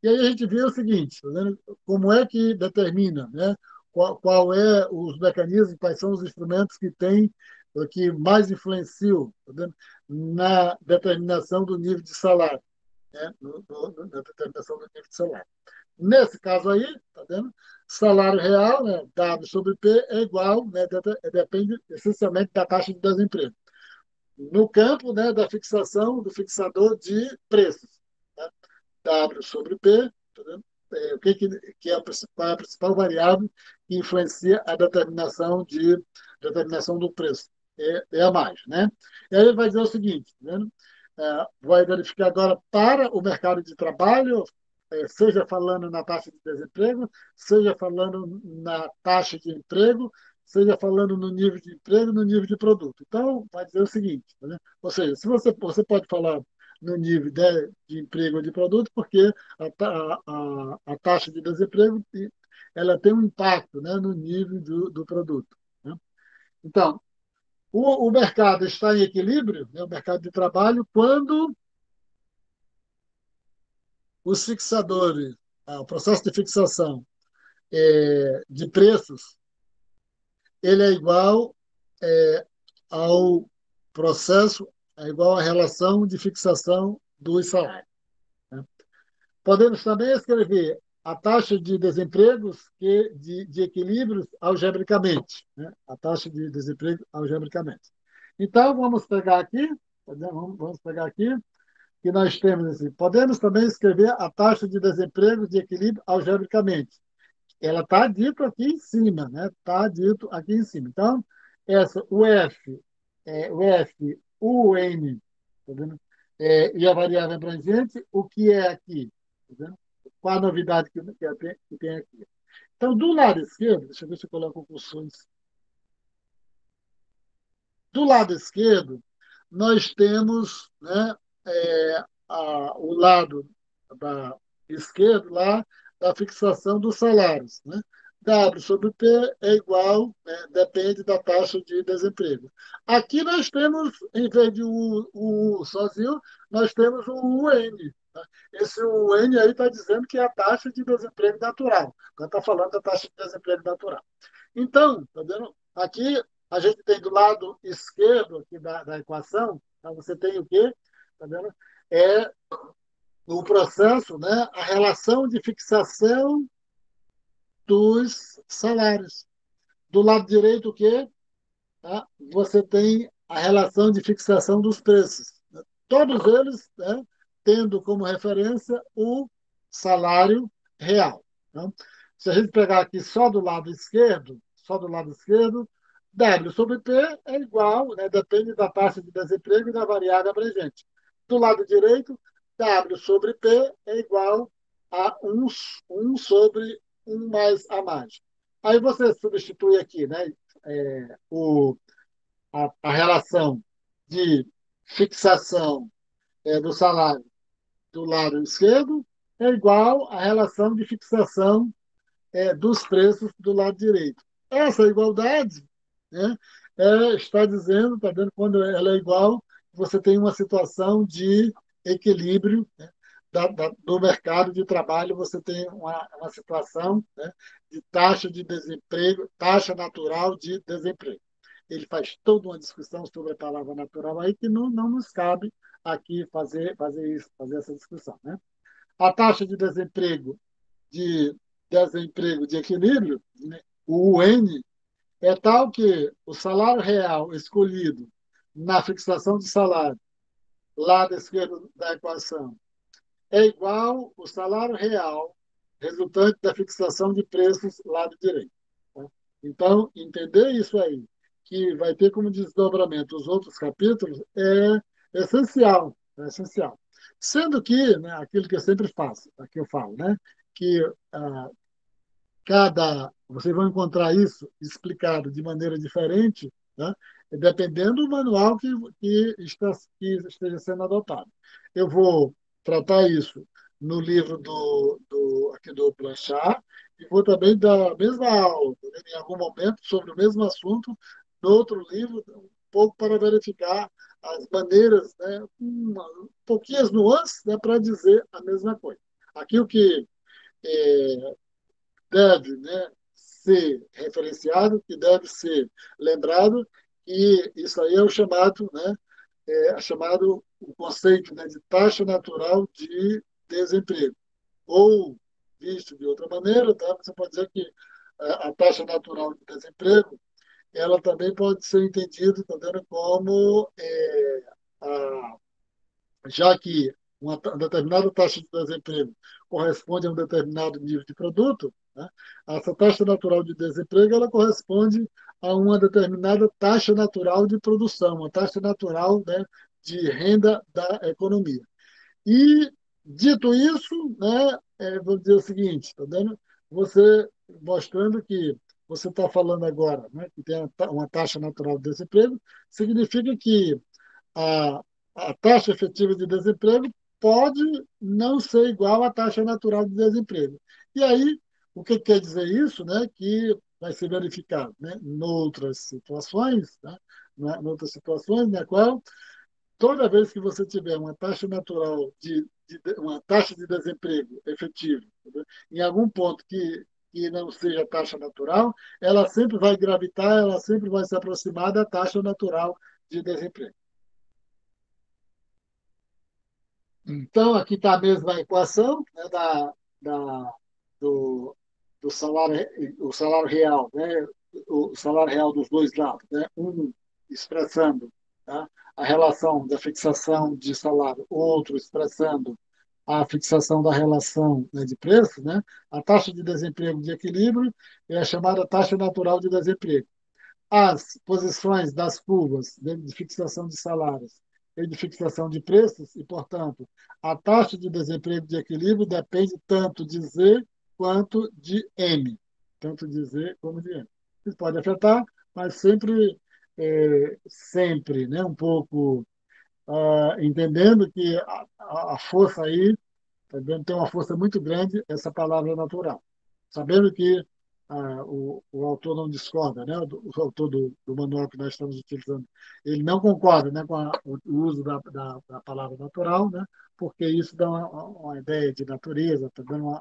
E aí a gente vê o seguinte, tá vendo? Como é que determina, né? Qual é os mecanismos, quais são os instrumentos que mais influenciam, tá vendo? Na determinação do nível de salário, né? Na determinação do nível de salário. Nesse caso aí, tá vendo? Salário real, né, W sobre P é igual, né, depende essencialmente da taxa de desemprego. No campo, né, da fixação do fixador de preços, né? W sobre P, tá vendo? O que é a principal variável que influencia a determinação determinação do preço é a mais, né? E aí ele vai dizer o seguinte, né? Vai verificar agora para o mercado de trabalho, seja falando na taxa de desemprego, seja falando na taxa de emprego, seja falando no nível de emprego, no nível de produto. Então, vai dizer o seguinte, né? Ou seja, se você pode falar no nível de emprego ou de produto, porque a taxa de desemprego ela tem um impacto, né, no nível do produto, né? Então, o mercado está em equilíbrio, né, o mercado de trabalho, quando os fixadores, o processo de fixação de preços, ele é igual ao processo, é igual à relação de fixação dos salários, né? Podemos também escrever a taxa de desemprego de equilíbrios algebricamente, né? A taxa de desemprego algebricamente. Então, vamos pegar aqui, vamos pegar aqui, que nós temos assim, podemos também escrever a taxa de desemprego de equilíbrio algebricamente. Ela está dito aqui em cima, né? Está dito aqui em cima. Então, o F, o N, tá vendo? E a variável abrangente, o que é aqui? Tá vendo? Qual a novidade que tem aqui? Então, do lado esquerdo, deixa eu ver se eu coloco cursores. Do lado esquerdo, nós temos, né, o lado da esquerdo lá da fixação dos salários, né? W sobre P é igual, né, depende da taxa de desemprego. Aqui nós temos, em vez de o sozinho, nós temos o UN. Tá? Esse UN aí está dizendo que é a taxa de desemprego natural. Está falando da taxa de desemprego natural. Então, tá vendo? Aqui a gente tem do lado esquerdo aqui da equação, tá? Você tem o quê? Tá vendo? É o processo, né? A relação de fixação dos salários. Do lado direito, o quê? Tá? Você tem a relação de fixação dos preços, né? Todos eles, né, tendo como referência o salário real. Né? Se a gente pegar aqui só do lado esquerdo, W sobre P é igual, né, depende da taxa de desemprego e da variável abrangente. Do lado direito, W sobre P é igual a um sobre um mais a mais. Aí você substitui aqui, né, a relação de fixação do salário do lado esquerdo é igual à relação de fixação dos preços do lado direito. Essa igualdade, né, está dizendo, está dando quando ela é igual, você tem uma situação de equilíbrio, né, do mercado de trabalho, você tem uma situação, né, de taxa de desemprego, taxa natural de desemprego. Ele faz toda uma discussão sobre a palavra natural aí que não nos cabe aqui fazer isso, fazer essa discussão, né? A taxa de desemprego de equilíbrio, né, o UN, é tal que o salário real escolhido na fixação de salário, lado esquerdo da equação, é igual ao salário real resultante da fixação de preços, lado direito. Tá? Então, entender isso aí, que vai ter como desdobramento os outros capítulos, é essencial. É essencial. Sendo que, né, aquilo que eu sempre faço, aqui eu falo, né, que vocês vão encontrar isso explicado de maneira diferente, né, dependendo do manual que esteja sendo adotado. Eu vou tratar isso no livro aqui do Blanchard e vou também dar a mesma aula, né, em algum momento, sobre o mesmo assunto, no outro livro, um pouco para verificar as maneiras, né, pouquinhas nuances, né, para dizer a mesma coisa. Aqui o que deve, né, ser referenciado, que deve ser lembrado, e isso aí é o chamado, né, chamado o conceito, né, de taxa natural de desemprego. Ou, visto de outra maneira, tá, você pode dizer que a taxa natural de desemprego ela também pode ser entendida também como a já que uma determinada taxa de desemprego corresponde a um determinado nível de produto, né, essa taxa natural de desemprego ela corresponde a uma determinada taxa natural de produção, uma taxa natural, né, de renda da economia. E, dito isso, né, vou dizer o seguinte, tá dando? Você mostrando que você está falando agora, né, que tem uma taxa natural de desemprego, significa que a, a taxa efetiva de desemprego pode não ser igual à taxa natural de desemprego. E aí, o que quer dizer isso? Né? Que vai ser verificado, né? Noutras situações, né? Noutras situações na qual toda vez que você tiver uma taxa natural uma taxa de desemprego efetivo, né? Em algum ponto que não seja taxa natural, ela sempre vai gravitar, ela sempre vai se aproximar da taxa natural de desemprego. Então, aqui está a mesma equação, né, do, do salário, o salário real, né, o salário real dos dois lados, né, um expressando, tá, a relação da fixação de salário, outro expressando a fixação da relação, né, de preço, né, a taxa de desemprego de equilíbrio é a chamada taxa natural de desemprego. As posições das curvas de fixação de salários e de fixação de preços, e, portanto, a taxa de desemprego de equilíbrio depende tanto de Z quanto de M, tanto de Z como de M. Isso pode afetar, mas sempre, sempre, né, um pouco entendendo que a força aí, tá vendo, tem uma força muito grande essa palavra natural. Sabendo que o autor não discorda, né? O autor do manual que nós estamos utilizando, ele não concorda, né, com o uso da palavra natural, né? Porque isso dá uma ideia de natureza, está dando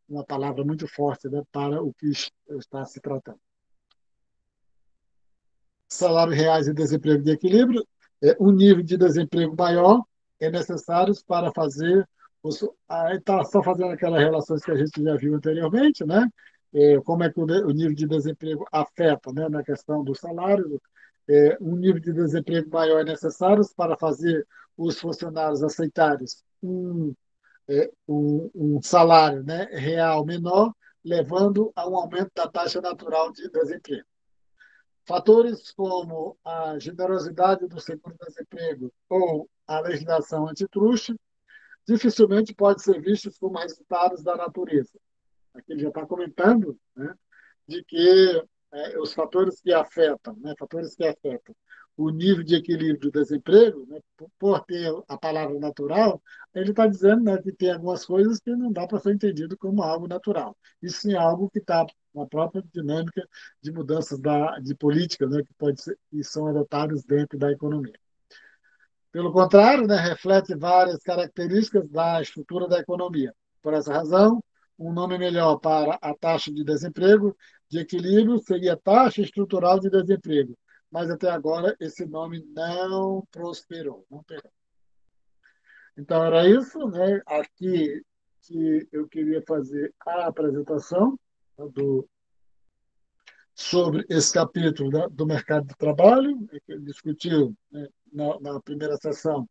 uma palavra muito forte, né, para o que está se tratando. Salários reais e desemprego de equilíbrio, um nível de desemprego maior é necessário para fazer. Aí está só fazendo aquelas relações que a gente já viu anteriormente, né? Como é que o nível de desemprego afeta, né, na questão do salário. Um nível de desemprego maior é necessário para fazer os funcionários aceitarem um salário, né, real menor, levando a um aumento da taxa natural de desemprego. Fatores como a generosidade do seguro-desemprego ou a legislação antitruste dificilmente podem ser vistos como resultados da natureza. Aqui ele já está comentando, né, de que os fatores que afetam o nível de equilíbrio do desemprego, né, por ter a palavra natural, ele está dizendo, né, que tem algumas coisas que não dá para ser entendido como algo natural. Isso sim é algo que está na própria dinâmica de mudanças de política, né, que são adotadas dentro da economia. Pelo contrário, né, reflete várias características da estrutura da economia. Por essa razão, um nome melhor para a taxa de desemprego de equilíbrio seria taxa estrutural de desemprego. Mas até agora esse nome não prosperou. Não pegou. Então era isso, né? Aqui que eu queria fazer a apresentação, tá, sobre esse capítulo, né, do mercado de trabalho, que ele discutiu, né, na primeira sessão.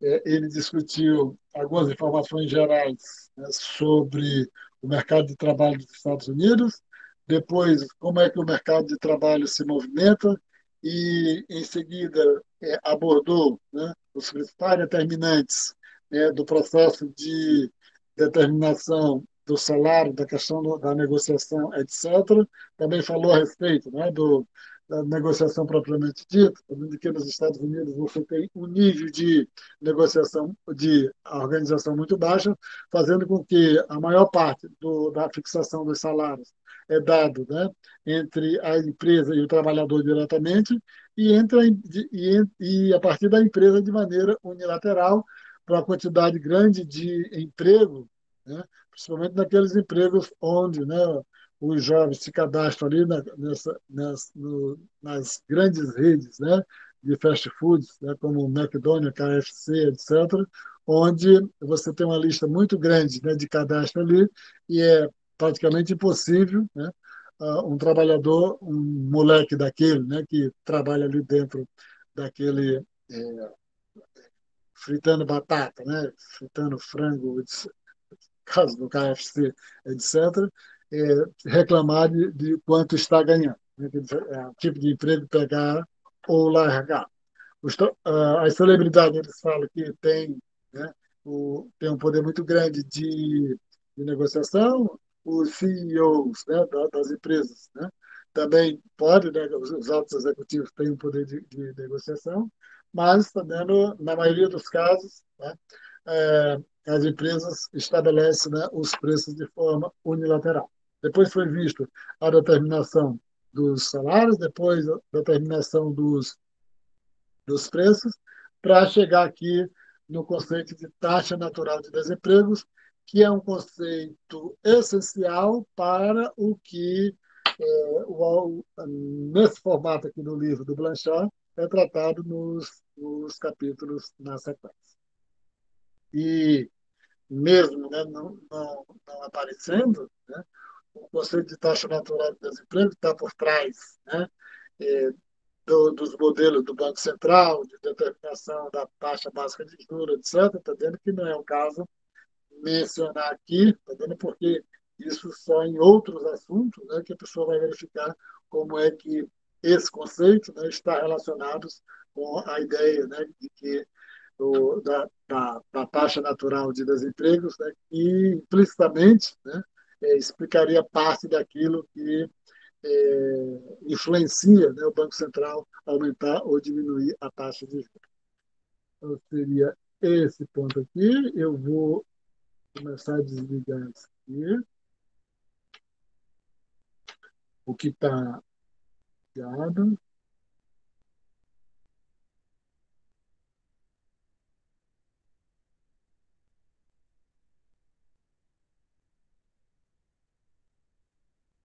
Ele discutiu algumas informações gerais, né, sobre o mercado de trabalho dos Estados Unidos, depois como é que o mercado de trabalho se movimenta e, em seguida, abordou, né, os principais determinantes, né, do processo de determinação do salário, da questão da negociação, etc. Também falou a respeito, né, da negociação propriamente dita, de que nos Estados Unidos você tem um nível de negociação de organização muito baixa, fazendo com que a maior parte da fixação dos salários é dado, né, entre a empresa e o trabalhador diretamente e, e a partir da empresa de maneira unilateral para uma quantidade grande de emprego, né, principalmente naqueles empregos onde, né, os jovens se cadastram ali nas grandes redes, né, de fast foods, né, como o McDonald's, KFC, etc., onde você tem uma lista muito grande, né, de cadastro ali e é praticamente impossível, né, um trabalhador, um moleque daquele, né, que trabalha ali dentro daquele fritando batata, né, fritando frango, caso do KFC, etc., reclamar de quanto está ganhando. né, tipo de emprego pegar ou largar. As celebridades, eles falam que tem, né, tem um poder muito grande de negociação, os CEOs, né, das empresas, né, também podem, né, os altos executivos têm um poder de negociação, mas também, na maioria dos casos, né, as empresas estabelecem, né, os preços de forma unilateral. Depois foi visto a determinação dos salários, depois a determinação dos preços, para chegar aqui no conceito de taxa natural de desempregos, que é um conceito essencial para o que, nesse formato aqui do livro do Blanchard, é tratado nos capítulos na sequência. E mesmo, né, não aparecendo, né, o conceito de taxa natural de desemprego está por trás, né, é, dos modelos do Banco Central, de determinação da taxa básica de juros, etc., está dizendo que não é o caso mencionar aqui, está dizendo porque isso só em outros assuntos, né, que a pessoa vai verificar como é que esse conceito, né, está relacionado com a ideia, né, de que da taxa natural de desempregos, né, que implicitamente, né, explicaria parte daquilo que influencia, né, o Banco Central aumentar ou diminuir a taxa de juros. Então, seria esse ponto aqui. Eu vou começar a desligar isso aqui, o que está ligado.